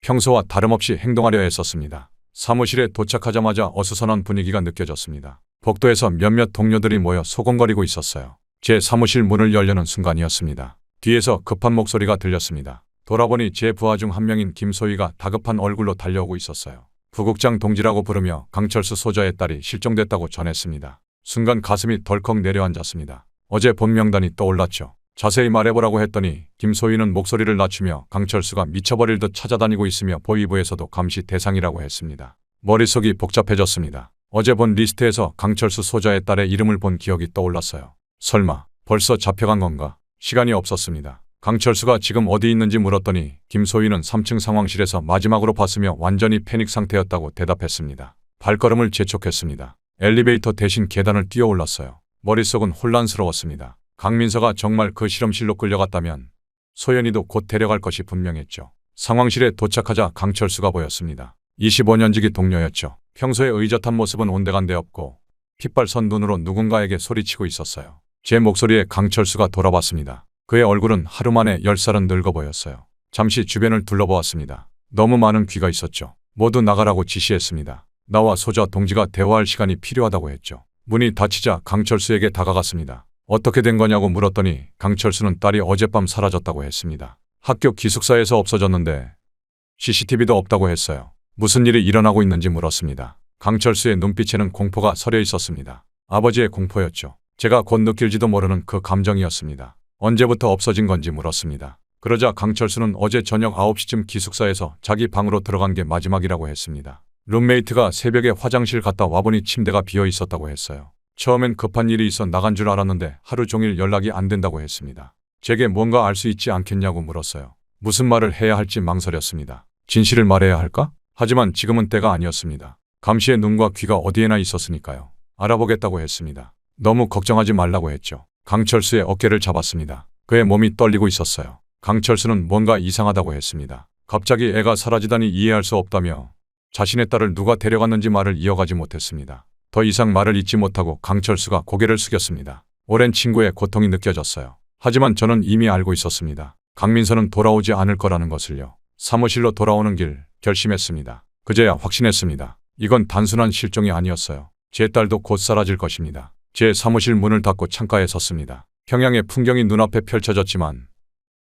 평소와 다름없이 행동하려 했었습니다. 사무실에 도착하자마자 어수선한 분위기가 느껴졌습니다. 복도에서 몇몇 동료들이 모여 소곤거리고 있었어요. 제 사무실 문을 열려는 순간이었습니다. 뒤에서 급한 목소리가 들렸습니다. 돌아보니 제 부하 중 한 명인 김소희가 다급한 얼굴로 달려오고 있었어요. 부국장 동지라고 부르며 강철수 소장의 딸이 실종됐다고 전했습니다. 순간 가슴이 덜컥 내려앉았습니다. 어제 본 명단이 떠올랐죠. 자세히 말해보라고 했더니 김소희는 목소리를 낮추며 강철수가 미쳐버릴 듯 찾아다니고 있으며 보위부에서도 감시 대상이라고 했습니다. 머릿속이 복잡해졌습니다. 어제 본 리스트에서 강철수 소장의 딸의 이름을 본 기억이 떠올랐어요. 설마 벌써 잡혀간 건가? 시간이 없었습니다. 강철수가 지금 어디 있는지 물었더니 김소희는 3층 상황실에서 마지막으로 봤으며 완전히 패닉 상태였다고 대답했습니다. 발걸음을 재촉했습니다. 엘리베이터 대신 계단을 뛰어 올랐어요. 머릿속은 혼란스러웠습니다. 강민서가 정말 그 실험실로 끌려갔다면 소연이도 곧 데려갈 것이 분명했죠. 상황실에 도착하자 강철수가 보였습니다. 25년지기 동료였죠. 평소에 의젓한 모습은 온데간데 없고 핏발선 눈으로 누군가에게 소리치고 있었어요. 제 목소리에 강철수가 돌아봤습니다. 그의 얼굴은 하루 만에 10살은 늙어 보였어요. 잠시 주변을 둘러보았습니다. 너무 많은 귀가 있었죠. 모두 나가라고 지시했습니다. 나와 소자 동지가 대화할 시간이 필요하다고 했죠. 문이 닫히자 강철수에게 다가갔습니다. 어떻게 된 거냐고 물었더니 강철수는 딸이 어젯밤 사라졌다고 했습니다. 학교 기숙사에서 없어졌는데 CCTV도 없다고 했어요. 무슨 일이 일어나고 있는지 물었습니다. 강철수의 눈빛에는 공포가 서려 있었습니다. 아버지의 공포였죠. 제가 곧 느낄지도 모르는 그 감정이었습니다. 언제부터 없어진 건지 물었습니다. 그러자 강철수는 어제 저녁 9시쯤 기숙사에서 자기 방으로 들어간 게 마지막이라고 했습니다. 룸메이트가 새벽에 화장실 갔다 와보니 침대가 비어 있었다고 했어요. 처음엔 급한 일이 있어 나간 줄 알았는데 하루 종일 연락이 안 된다고 했습니다. 제게 뭔가 알 수 있지 않겠냐고 물었어요. 무슨 말을 해야 할지 망설였습니다. 진실을 말해야 할까? 하지만 지금은 때가 아니었습니다. 감시의 눈과 귀가 어디에나 있었으니까요. 알아보겠다고 했습니다. 너무 걱정하지 말라고 했죠. 강철수의 어깨를 잡았습니다. 그의 몸이 떨리고 있었어요. 강철수는 뭔가 이상하다고 했습니다. 갑자기 애가 사라지다니 이해할 수 없다며 자신의 딸을 누가 데려갔는지 말을 이어가지 못했습니다. 더 이상 말을 잇지 못하고 강철수가 고개를 숙였습니다. 오랜 친구의 고통이 느껴졌어요. 하지만 저는 이미 알고 있었습니다. 강민서는 돌아오지 않을 거라는 것을요. 사무실로 돌아오는 길 결심했습니다. 그제야 확신했습니다. 이건 단순한 실종이 아니었어요. 제 딸도 곧 사라질 것입니다. 제 사무실 문을 닫고 창가에 섰습니다. 평양의 풍경이 눈앞에 펼쳐졌지만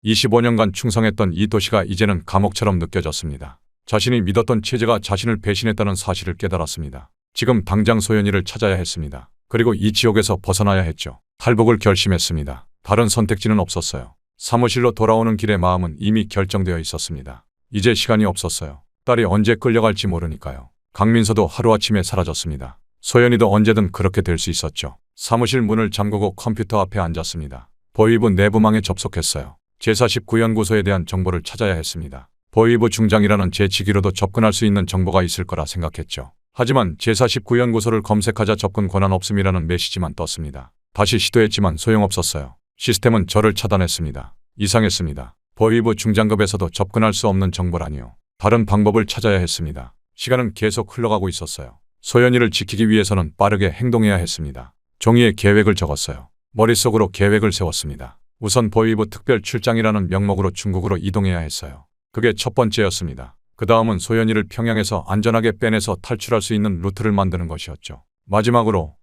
25년간 충성했던 이 도시가 이제는 감옥처럼 느껴졌습니다. 자신이 믿었던 체제가 자신을 배신했다는 사실을 깨달았습니다. 지금 당장 소연이를 찾아야 했습니다. 그리고 이 지옥에서 벗어나야 했죠. 탈북을 결심했습니다. 다른 선택지는 없었어요. 사무실로 돌아오는 길의 마음은 이미 결정되어 있었습니다. 이제 시간이 없었어요. 딸이 언제 끌려갈지 모르니까요. 강민서도 하루아침에 사라졌습니다. 소연이도 언제든 그렇게 될 수 있었죠. 사무실 문을 잠그고 컴퓨터 앞에 앉았습니다. 보위부 내부망에 접속했어요. 제49연구소에 대한 정보를 찾아야 했습니다. 보위부 중장이라는 제 직위로도 접근할 수 있는 정보가 있을 거라 생각했죠. 하지만 제49연구소를 검색하자 접근 권한 없음이라는 메시지만 떴습니다. 다시 시도했지만 소용없었어요. 시스템은 저를 차단했습니다. 이상했습니다. 보위부 중장급에서도 접근할 수 없는 정보라니요. 다른 방법을 찾아야 했습니다. 시간은 계속 흘러가고 있었어요. 소연이를 지키기 위해서는 빠르게 행동해야 했습니다. 종이에 계획을 적었어요. 머릿속으로 계획을 세웠습니다. 우선 보위부 특별 출장이라는 명목으로 중국으로 이동해야 했어요. 그게 첫 번째였습니다. 그 다음은 소연이를 평양에서 안전하게 빼내서 탈출할 수 있는 루트를 만드는 것이었죠. 마지막으로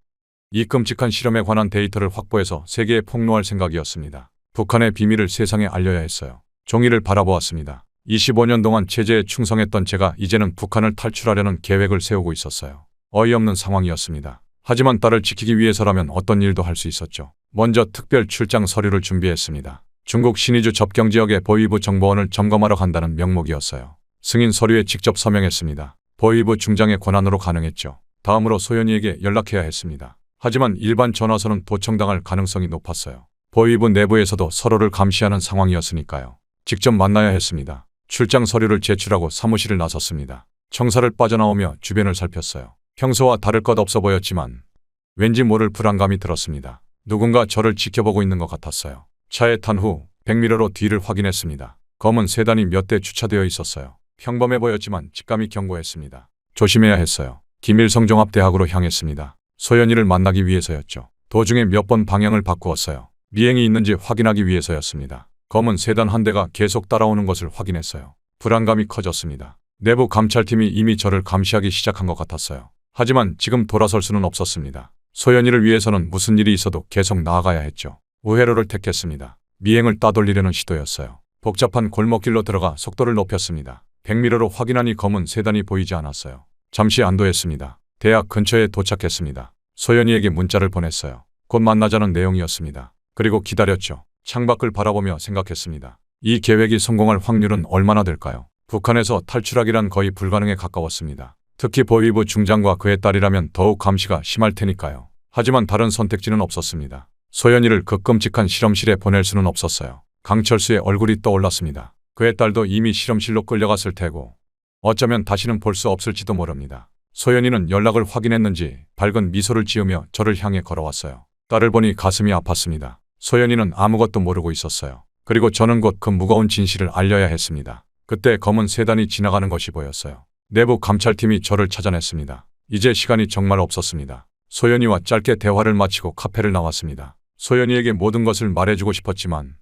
이 끔찍한 실험에 관한 데이터를 확보해서 세계에 폭로할 생각이었습니다. 북한의 비밀을 세상에 알려야 했어요. 종이를 바라보았습니다. 25년 동안 체제에 충성했던 제가 이제는 북한을 탈출하려는 계획을 세우고 있었어요. 어이없는 상황이었습니다. 하지만 딸을 지키기 위해서라면 어떤 일도 할 수 있었죠. 먼저 특별 출장 서류를 준비했습니다. 중국 신의주 접경 지역의 보위부 정보원을 점검하러 간다는 명목이었어요. 승인 서류에 직접 서명했습니다. 보위부 중장의 권한으로 가능했죠. 다음으로 소연이에게 연락해야 했습니다. 하지만 일반 전화선은 도청당할 가능성이 높았어요. 보위부 내부에서도 서로를 감시하는 상황이었으니까요. 직접 만나야 했습니다. 출장 서류를 제출하고 사무실을 나섰습니다. 청사를 빠져나오며 주변을 살폈어요. 평소와 다를 것 없어 보였지만 왠지 모를 불안감이 들었습니다. 누군가 저를 지켜보고 있는 것 같았어요. 차에 탄 후 백미러로 뒤를 확인했습니다. 검은 세단이 몇 대 주차되어 있었어요. 평범해 보였지만 직감이 경고했습니다. 조심해야 했어요. 김일성종합대학으로 향했습니다. 소연이를 만나기 위해서였죠. 도중에 몇 번 방향을 바꾸었어요. 미행이 있는지 확인하기 위해서였습니다. 검은 세단 한 대가 계속 따라오는 것을 확인했어요. 불안감이 커졌습니다. 내부 감찰팀이 이미 저를 감시하기 시작한 것 같았어요. 하지만 지금 돌아설 수는 없었습니다. 소연이를 위해서는 무슨 일이 있어도 계속 나아가야 했죠. 우회로를 택했습니다. 미행을 따돌리려는 시도였어요. 복잡한 골목길로 들어가 속도를 높였습니다. 백미러로 확인하니 검은 세단이 보이지 않았어요. 잠시 안도했습니다. 대학 근처에 도착했습니다. 소연이에게 문자를 보냈어요. 곧 만나자는 내용이었습니다. 그리고 기다렸죠. 창밖을 바라보며 생각했습니다. 이 계획이 성공할 확률은 얼마나 될까요? 북한에서 탈출하기란 거의 불가능에 가까웠습니다. 특히 보위부 중장과 그의 딸이라면 더욱 감시가 심할 테니까요. 하지만 다른 선택지는 없었습니다. 소연이를 그 끔찍한 실험실에 보낼 수는 없었어요. 강철수의 얼굴이 떠올랐습니다. 그의 딸도 이미 실험실로 끌려갔을 테고 어쩌면 다시는 볼 수 없을지도 모릅니다. 소연이는 연락을 확인했는지 밝은 미소를 지으며 저를 향해 걸어왔어요. 딸을 보니 가슴이 아팠습니다. 소연이는 아무것도 모르고 있었어요. 그리고 저는 곧 그 무거운 진실을 알려야 했습니다. 그때 검은 세단이 지나가는 것이 보였어요. 내부 감찰팀이 저를 찾아냈습니다. 이제 시간이 정말 없었습니다. 소연이와 짧게 대화를 마치고 카페를 나왔습니다. 소연이에게 모든 것을 말해주고 싶었지만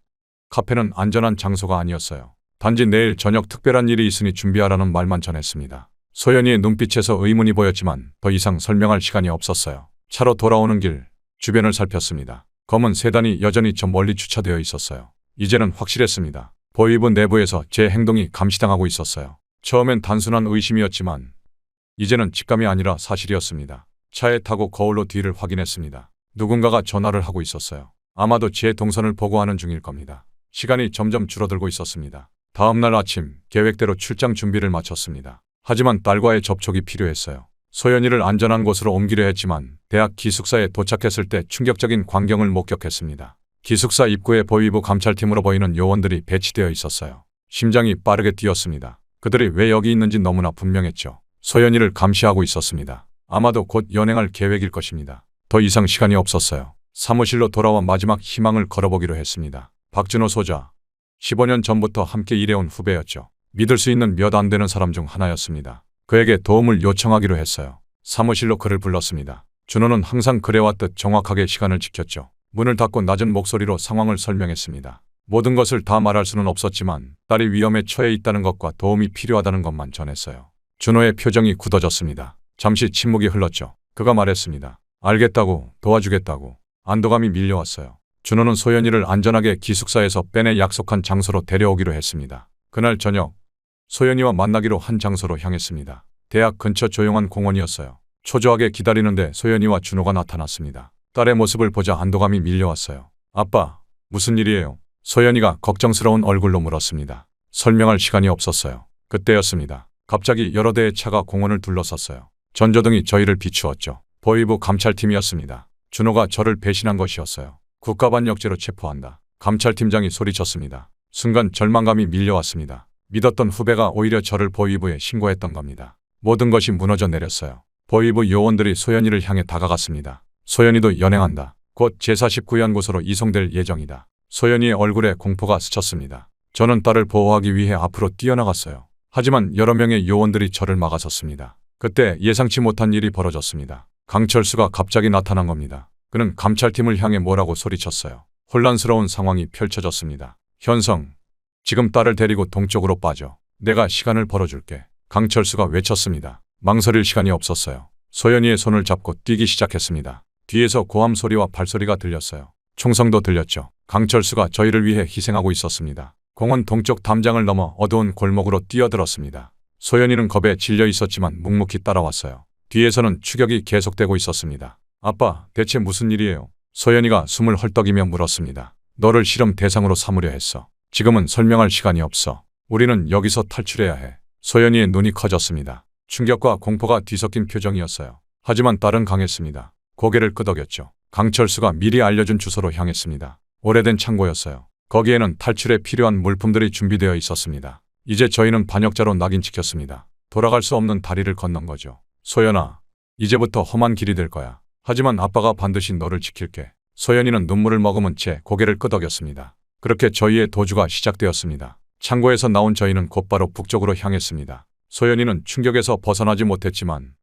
카페는 안전한 장소가 아니었어요. 단지 내일 저녁 특별한 일이 있으니 준비하라는 말만 전했습니다. 소연이의 눈빛에서 의문이 보였지만 더 이상 설명할 시간이 없었어요. 차로 돌아오는 길 주변을 살폈습니다. 검은 세단이 여전히 저 멀리 주차되어 있었어요. 이제는 확실했습니다. 보위부 내부에서 제 행동이 감시당하고 있었어요. 처음엔 단순한 의심이었지만 이제는 직감이 아니라 사실이었습니다. 차에 타고 거울로 뒤를 확인했습니다. 누군가가 전화를 하고 있었어요. 아마도 제 동선을 보고하는 중일 겁니다. 시간이 점점 줄어들고 있었습니다. 다음 날 아침 계획대로 출장 준비를 마쳤습니다. 하지만 딸과의 접촉이 필요했어요. 소연이를 안전한 곳으로 옮기려 했지만 대학 기숙사에 도착했을 때 충격적인 광경을 목격했습니다. 기숙사 입구에 보위부 감찰팀으로 보이는 요원들이 배치되어 있었어요. 심장이 빠르게 뛰었습니다. 그들이 왜 여기 있는지 너무나 분명했죠. 소연이를 감시하고 있었습니다. 아마도 곧 연행할 계획일 것입니다. 더 이상 시간이 없었어요. 사무실로 돌아와 마지막 희망을 걸어보기로 했습니다. 박준호 소자. 15년 전부터 함께 일해온 후배였죠. 믿을 수 있는 몇 안 되는 사람 중 하나였습니다. 그에게 도움을 요청하기로 했어요. 사무실로 그를 불렀습니다. 준호는 항상 그래왔듯 정확하게 시간을 지켰죠. 문을 닫고 낮은 목소리로 상황을 설명했습니다. 모든 것을 다 말할 수는 없었지만 딸이 위험에 처해 있다는 것과 도움이 필요하다는 것만 전했어요. 준호의 표정이 굳어졌습니다. 잠시 침묵이 흘렀죠. 그가 말했습니다. 알겠다고, 도와주겠다고. 안도감이 밀려왔어요. 준호는 소연이를 안전하게 기숙사에서 빼내 약속한 장소로 데려오기로 했습니다. 그날 저녁 소연이와 만나기로 한 장소로 향했습니다. 대학 근처 조용한 공원이었어요. 초조하게 기다리는데 소연이와 준호가 나타났습니다. 딸의 모습을 보자 안도감이 밀려왔어요. 아빠, 무슨 일이에요? 소연이가 걱정스러운 얼굴로 물었습니다. 설명할 시간이 없었어요. 그때였습니다. 갑자기 여러 대의 차가 공원을 둘러쌌어요. 전조등이 저희를 비추었죠. 보위부 감찰팀이었습니다. 준호가 저를 배신한 것이었어요. 국가반역죄로 체포한다. 감찰팀장이 소리쳤습니다. 순간 절망감이 밀려왔습니다. 믿었던 후배가 오히려 저를 보위부에 신고했던 겁니다. 모든 것이 무너져 내렸어요. 보위부 요원들이 소연이를 향해 다가갔습니다. 소연이도 연행한다. 곧 제49연구소로 이송될 예정이다. 소연이의 얼굴에 공포가 스쳤습니다. 저는 딸을 보호하기 위해 앞으로 뛰어나갔어요. 하지만 여러 명의 요원들이 저를 막아섰습니다. 그때 예상치 못한 일이 벌어졌습니다. 강철수가 갑자기 나타난 겁니다. 그는 감찰팀을 향해 뭐라고 소리쳤어요. 혼란스러운 상황이 펼쳐졌습니다. 현성, 지금 딸을 데리고 동쪽으로 빠져. 내가 시간을 벌어줄게. 강철수가 외쳤습니다. 망설일 시간이 없었어요. 소연이의 손을 잡고 뛰기 시작했습니다. 뒤에서 고함 소리와 발소리가 들렸어요. 총성도 들렸죠. 강철수가 저희를 위해 희생하고 있었습니다. 공원 동쪽 담장을 넘어 어두운 골목으로 뛰어들었습니다. 소연이는 겁에 질려 있었지만 묵묵히 따라왔어요. 뒤에서는 추격이 계속되고 있었습니다. 아빠, 대체 무슨 일이에요? 소연이가 숨을 헐떡이며 물었습니다. 너를 실험 대상으로 삼으려 했어. 지금은 설명할 시간이 없어. 우리는 여기서 탈출해야 해. 소연이의 눈이 커졌습니다. 충격과 공포가 뒤섞인 표정이었어요. 하지만 딸은 강했습니다. 고개를 끄덕였죠. 강철수가 미리 알려준 주소로 향했습니다. 오래된 창고였어요. 거기에는 탈출에 필요한 물품들이 준비되어 있었습니다. 이제 저희는 반역자로 낙인 찍혔습니다. 돌아갈 수 없는 다리를 건넌 거죠. 소연아, 이제부터 험한 길이 될 거야. 하지만 아빠가 반드시 너를 지킬게. 소연이는 눈물을 머금은 채 고개를 끄덕였습니다. 그렇게 저희의 도주가 시작되었습니다. 창고에서 나온 저희는 곧바로 북쪽으로 향했습니다. 소연이는 충격에서 벗어나지 못했지만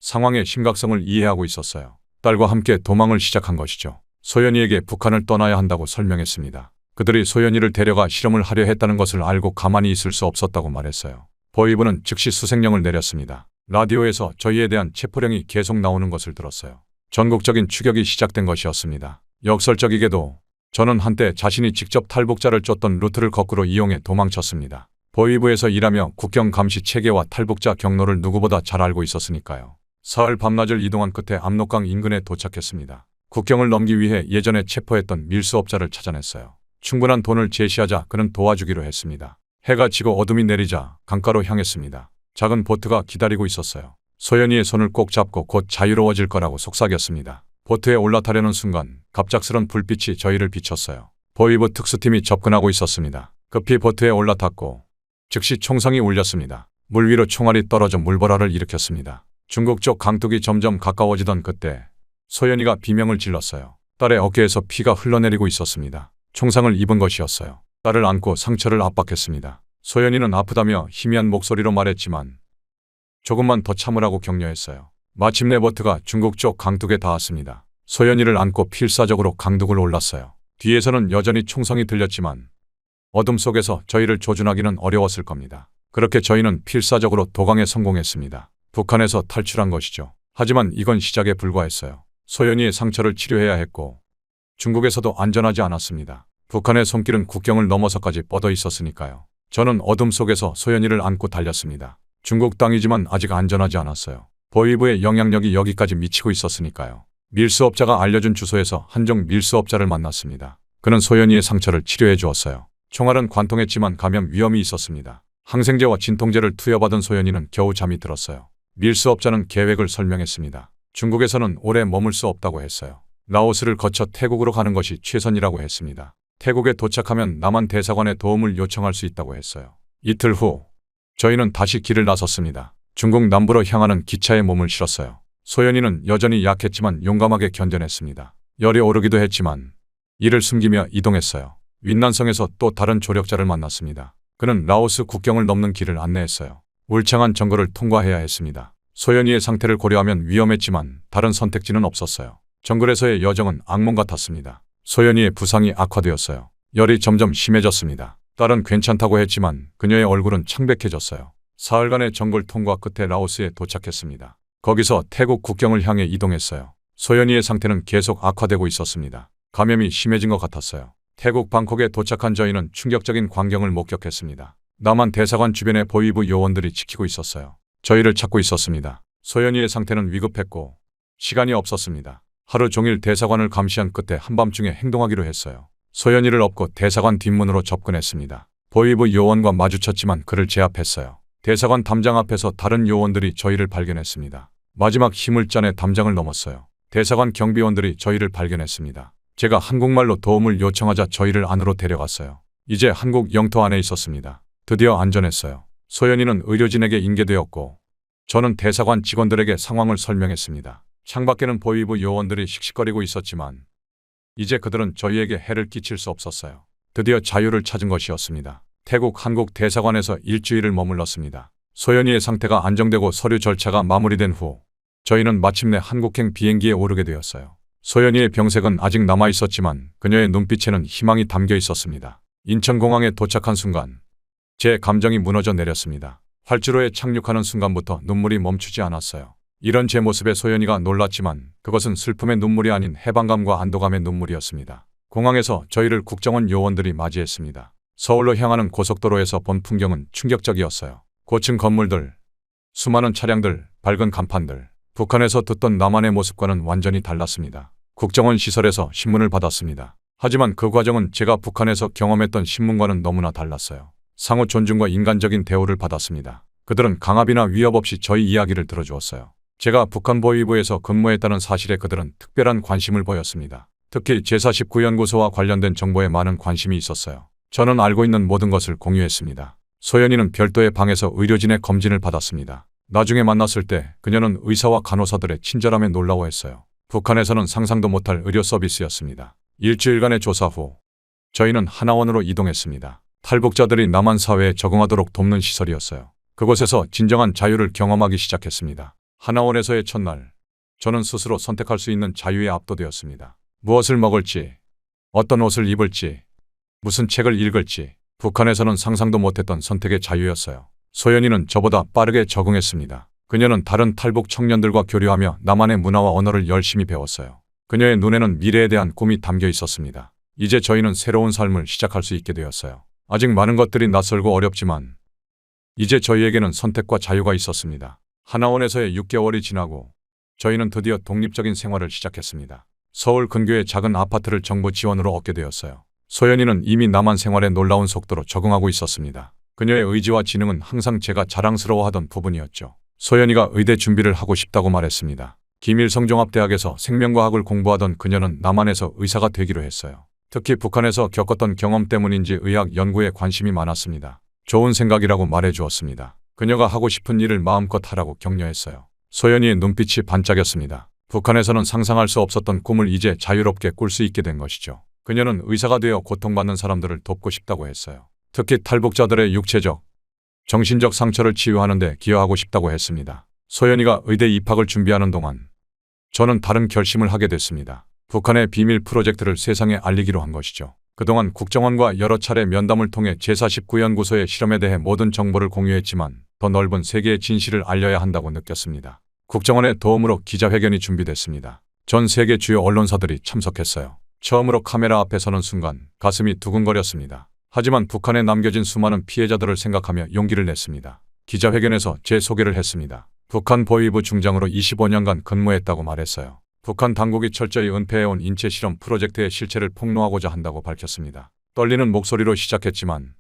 상황의 심각성을 이해하고 있었어요. 딸과 함께 도망을 시작한 것이죠. 소연이에게 북한을 떠나야 한다고 설명했습니다. 그들이 소연이를 데려가 실험을 하려 했다는 것을 알고 가만히 있을 수 없었다고 말했어요. 보위부는 즉시 수색령을 내렸습니다. 라디오에서 저희에 대한 체포령이 계속 나오는 것을 들었어요. 전국적인 추격이 시작된 것이었습니다. 역설적이게도 저는 한때 자신이 직접 탈북자를 쫓던 루트를 거꾸로 이용해 도망쳤습니다. 보위부에서 일하며 국경 감시 체계와 탈북자 경로를 누구보다 잘 알고 있었으니까요. 사흘 밤낮을 이동한 끝에 압록강 인근에 도착했습니다. 국경을 넘기 위해 예전에 체포했던 밀수업자를 찾아냈어요. 충분한 돈을 제시하자 그는 도와주기로 했습니다. 해가 지고 어둠이 내리자 강가로 향했습니다. 작은 보트가 기다리고 있었어요. 소연이의 손을 꼭 잡고 곧 자유로워질 거라고 속삭였습니다. 보트에 올라타려는 순간 갑작스런 불빛이 저희를 비췄어요. 보위부 특수팀이 접근하고 있었습니다. 급히 보트에 올라탔고 즉시 총성이 울렸습니다. 물 위로 총알이 떨어져 물보라를 일으켰습니다. 중국 쪽 강둑이 점점 가까워지던 그때 소연이가 비명을 질렀어요. 딸의 어깨에서 피가 흘러내리고 있었습니다. 총상을 입은 것이었어요. 딸을 안고 상처를 압박했습니다. 소연이는 아프다며 희미한 목소리로 말했지만 조금만 더 참으라고 격려했어요. 마침내 보트가 중국 쪽 강둑에 닿았습니다. 소연이를 안고 필사적으로 강둑을 올랐어요. 뒤에서는 여전히 총성이 들렸지만 어둠 속에서 저희를 조준하기는 어려웠을 겁니다. 그렇게 저희는 필사적으로 도강에 성공했습니다. 북한에서 탈출한 것이죠. 하지만 이건 시작에 불과했어요. 소연이의 상처를 치료해야 했고 중국에서도 안전하지 않았습니다. 북한의 손길은 국경을 넘어서까지 뻗어 있었으니까요. 저는 어둠 속에서 소연이를 안고 달렸습니다. 중국 땅이지만 아직 안전하지 않았어요. 보위부의 영향력이 여기까지 미치고 있었으니까요. 밀수업자가 알려준 주소에서 한종 밀수업자를 만났습니다. 그는 소연이의 상처를 치료해 주었어요. 총알은 관통했지만 감염 위험이 있었습니다. 항생제와 진통제를 투여받은 소연이는 겨우 잠이 들었어요. 밀수업자는 계획을 설명했습니다. 중국에서는 오래 머물 수 없다고 했어요. 라오스를 거쳐 태국으로 가는 것이 최선이라고 했습니다. 태국에 도착하면 남한 대사관에 도움을 요청할 수 있다고 했어요. 이틀 후 저희는 다시 길을 나섰습니다. 중국 남부로 향하는 기차에 몸을 실었어요. 소연이는 여전히 약했지만 용감하게 견뎌냈습니다. 열이 오르기도 했지만 이를 숨기며 이동했어요. 윈난성에서 또 다른 조력자를 만났습니다. 그는 라오스 국경을 넘는 길을 안내했어요. 울창한 정글을 통과해야 했습니다. 소연이의 상태를 고려하면 위험했지만 다른 선택지는 없었어요. 정글에서의 여정은 악몽 같았습니다. 소연이의 부상이 악화되었어요. 열이 점점 심해졌습니다. 딸은 괜찮다고 했지만 그녀의 얼굴은 창백해졌어요. 사흘간의 정글 통과 끝에 라오스에 도착했습니다. 거기서 태국 국경을 향해 이동했어요. 소연이의 상태는 계속 악화되고 있었습니다. 감염이 심해진 것 같았어요. 태국 방콕에 도착한 저희는 충격적인 광경을 목격했습니다. 남한 대사관 주변에 보위부 요원들이 지키고 있었어요. 저희를 찾고 있었습니다. 소연이의 상태는 위급했고 시간이 없었습니다. 하루 종일 대사관을 감시한 끝에 한밤중에 행동하기로 했어요. 소연이를 업고 대사관 뒷문으로 접근했습니다. 보위부 요원과 마주쳤지만 그를 제압했어요. 대사관 담장 앞에서 다른 요원들이 저희를 발견했습니다. 마지막 힘을 짜내 담장을 넘었어요. 대사관 경비원들이 저희를 발견했습니다. 제가 한국말로 도움을 요청하자 저희를 안으로 데려갔어요. 이제 한국 영토 안에 있었습니다. 드디어 안전했어요. 소연이는 의료진에게 인계되었고 저는 대사관 직원들에게 상황을 설명했습니다. 창밖에는 보위부 요원들이 씩씩거리고 있었지만 이제 그들은 저희에게 해를 끼칠 수 없었어요. 드디어 자유를 찾은 것이었습니다. 태국 한국 대사관에서 일주일을 머물렀습니다. 소연이의 상태가 안정되고 서류 절차가 마무리된 후 저희는 마침내 한국행 비행기에 오르게 되었어요. 소연이의 병색은 아직 남아 있었지만 그녀의 눈빛에는 희망이 담겨 있었습니다. 인천공항에 도착한 순간 제 감정이 무너져 내렸습니다. 활주로에 착륙하는 순간부터 눈물이 멈추지 않았어요. 이런 제 모습에 소연이가 놀랐지만 그것은 슬픔의 눈물이 아닌 해방감과 안도감의 눈물이었습니다. 공항에서 저희를 국정원 요원들이 맞이했습니다. 서울로 향하는 고속도로에서 본 풍경은 충격적이었어요. 고층 건물들, 수많은 차량들, 밝은 간판들. 북한에서 듣던 남한의 모습과는 완전히 달랐습니다. 국정원 시설에서 신문을 받았습니다. 하지만 그 과정은 제가 북한에서 경험했던 신문과는 너무나 달랐어요. 상호 존중과 인간적인 대우를 받았습니다. 그들은 강압이나 위협 없이 저희 이야기를 들어주었어요. 제가 북한 보위부에서 근무했다는 사실에 그들은 특별한 관심을 보였습니다. 특히 제49연구소와 관련된 정보에 많은 관심이 있었어요. 저는 알고 있는 모든 것을 공유했습니다. 소연이는 별도의 방에서 의료진의 검진을 받았습니다. 나중에 만났을 때 그녀는 의사와 간호사들의 친절함에 놀라워했어요. 북한에서는 상상도 못할 의료 서비스였습니다. 일주일간의 조사 후 저희는 하나원으로 이동했습니다. 탈북자들이 남한 사회에 적응하도록 돕는 시설이었어요. 그곳에서 진정한 자유를 경험하기 시작했습니다. 하나원에서의 첫날, 저는 스스로 선택할 수 있는 자유에 압도되었습니다. 무엇을 먹을지, 어떤 옷을 입을지, 무슨 책을 읽을지, 북한에서는 상상도 못했던 선택의 자유였어요. 소연이는 저보다 빠르게 적응했습니다. 그녀는 다른 탈북 청년들과 교류하며 남한의 문화와 언어를 열심히 배웠어요. 그녀의 눈에는 미래에 대한 꿈이 담겨 있었습니다. 이제 저희는 새로운 삶을 시작할 수 있게 되었어요. 아직 많은 것들이 낯설고 어렵지만 이제 저희에게는 선택과 자유가 있었습니다. 하나원에서의 6개월이 지나고 저희는 드디어 독립적인 생활을 시작했습니다. 서울 근교의 작은 아파트를 정부 지원으로 얻게 되었어요. 소연이는 이미 남한 생활에 놀라운 속도로 적응하고 있었습니다. 그녀의 의지와 지능은 항상 제가 자랑스러워하던 부분이었죠. 소연이가 의대 준비를 하고 싶다고 말했습니다. 김일성종합대학에서 생명과학을 공부하던 그녀는 남한에서 의사가 되기로 했어요. 특히 북한에서 겪었던 경험 때문인지 의학 연구에 관심이 많았습니다. 좋은 생각이라고 말해주었습니다. 그녀가 하고 싶은 일을 마음껏 하라고 격려했어요. 소연이의 눈빛이 반짝였습니다. 북한에서는 상상할 수 없었던 꿈을 이제 자유롭게 꿀 수 있게 된 것이죠. 그녀는 의사가 되어 고통받는 사람들을 돕고 싶다고 했어요. 특히 탈북자들의 육체적, 정신적 상처를 치유하는 데 기여하고 싶다고 했습니다. 소연이가 의대 입학을 준비하는 동안 저는 다른 결심을 하게 됐습니다. 북한의 비밀 프로젝트를 세상에 알리기로 한 것이죠. 그동안 국정원과 여러 차례 면담을 통해 제49연구소의 실험에 대해 모든 정보를 공유했지만 더 넓은 세계의 진실을 알려야 한다고 느꼈습니다. 국정원의 도움으로 기자회견이 준비됐습니다. 전 세계 주요 언론사들이 참석했어요. 처음으로 카메라 앞에 서는 순간 가슴이 두근거렸습니다. 하지만 북한에 남겨진 수많은 피해자들을 생각하며 용기를 냈습니다. 기자회견에서 제 소개를 했습니다. 북한 보위부 중장으로 25년간 근무했다고 말했어요. 북한 당국이 철저히 은폐해온 인체 실험 프로젝트의 실체를 폭로하고자 한다고 밝혔습니다. 떨리는 목소리로 시작했지만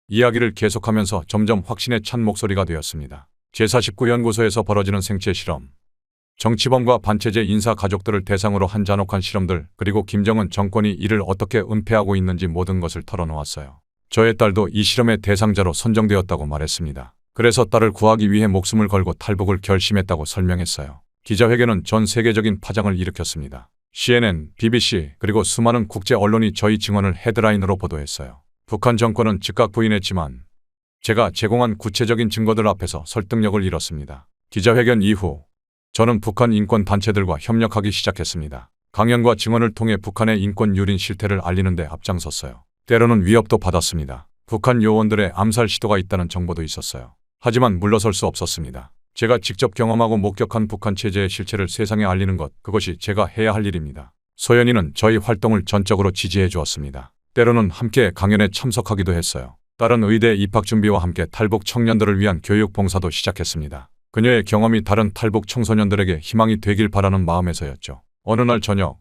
이야기를 계속하면서 점점 확신에 찬 목소리가 되었습니다. 제49연구소에서 벌어지는 생체 실험, 정치범과 반체제 인사 가족들을 대상으로 한 잔혹한 실험들, 그리고 김정은 정권이 이를 어떻게 은폐하고 있는지 모든 것을 털어놓았어요. 저의 딸도 이 실험의 대상자로 선정되었다고 말했습니다. 그래서 딸을 구하기 위해 목숨을 걸고 탈북을 결심했다고 설명했어요. 기자회견은 전 세계적인 파장을 일으켰습니다. CNN, BBC 그리고 수많은 국제 언론이 저희 증언을 헤드라인으로 보도했어요. 북한 정권은 즉각 부인했지만 제가 제공한 구체적인 증거들 앞에서 설득력을 잃었습니다. 기자회견 이후 저는 북한 인권 단체들과 협력하기 시작했습니다. 강연과 증언을 통해 북한의 인권 유린 실태를 알리는 데 앞장섰어요. 때로는 위협도 받았습니다. 북한 요원들의 암살 시도가 있다는 정보도 있었어요. 하지만 물러설 수 없었습니다. 제가 직접 경험하고 목격한 북한 체제의 실체를 세상에 알리는 것, 그것이 제가 해야 할 일입니다. 소연이는 저희 활동을 전적으로 지지해 주었습니다. 때로는 함께 강연에 참석하기도 했어요. 딸은 의대 입학 준비와 함께 탈북 청년들을 위한 교육 봉사도 시작했습니다. 그녀의 경험이 다른 탈북 청소년들에게 희망이 되길 바라는 마음에서였죠. 어느 날 저녁,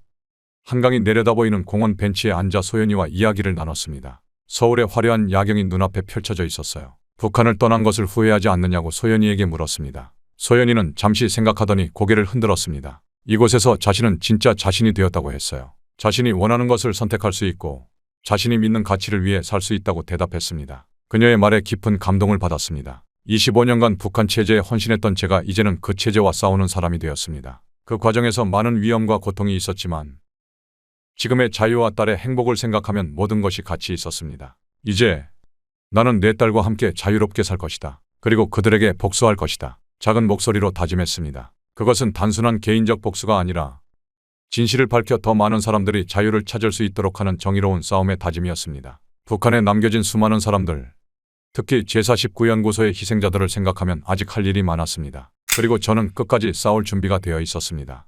한강이 내려다보이는 공원 벤치에 앉아 소연이와 이야기를 나눴습니다. 서울의 화려한 야경이 눈앞에 펼쳐져 있었어요. 북한을 떠난 것을 후회하지 않느냐고 소연이에게 물었습니다. 소연이는 잠시 생각하더니 고개를 흔들었습니다. 이곳에서 자신은 진짜 자신이 되었다고 했어요. 자신이 원하는 것을 선택할 수 있고 자신이 믿는 가치를 위해 살 수 있다고 대답했습니다. 그녀의 말에 깊은 감동을 받았습니다. 25년간 북한 체제에 헌신했던 제가 이제는 그 체제와 싸우는 사람이 되었습니다. 그 과정에서 많은 위험과 고통이 있었지만 지금의 자유와 딸의 행복을 생각하면 모든 것이 가치 있었습니다. 이제 나는 내 딸과 함께 자유롭게 살 것이다. 그리고 그들에게 복수할 것이다. 작은 목소리로 다짐했습니다. 그것은 단순한 개인적 복수가 아니라 진실을 밝혀 더 많은 사람들이 자유를 찾을 수 있도록 하는 정의로운 싸움의 다짐이었습니다. 북한에 남겨진 수많은 사람들, 특히 제49연구소의 희생자들을 생각하면 아직 할 일이 많았습니다. 그리고 저는 끝까지 싸울 준비가 되어 있었습니다.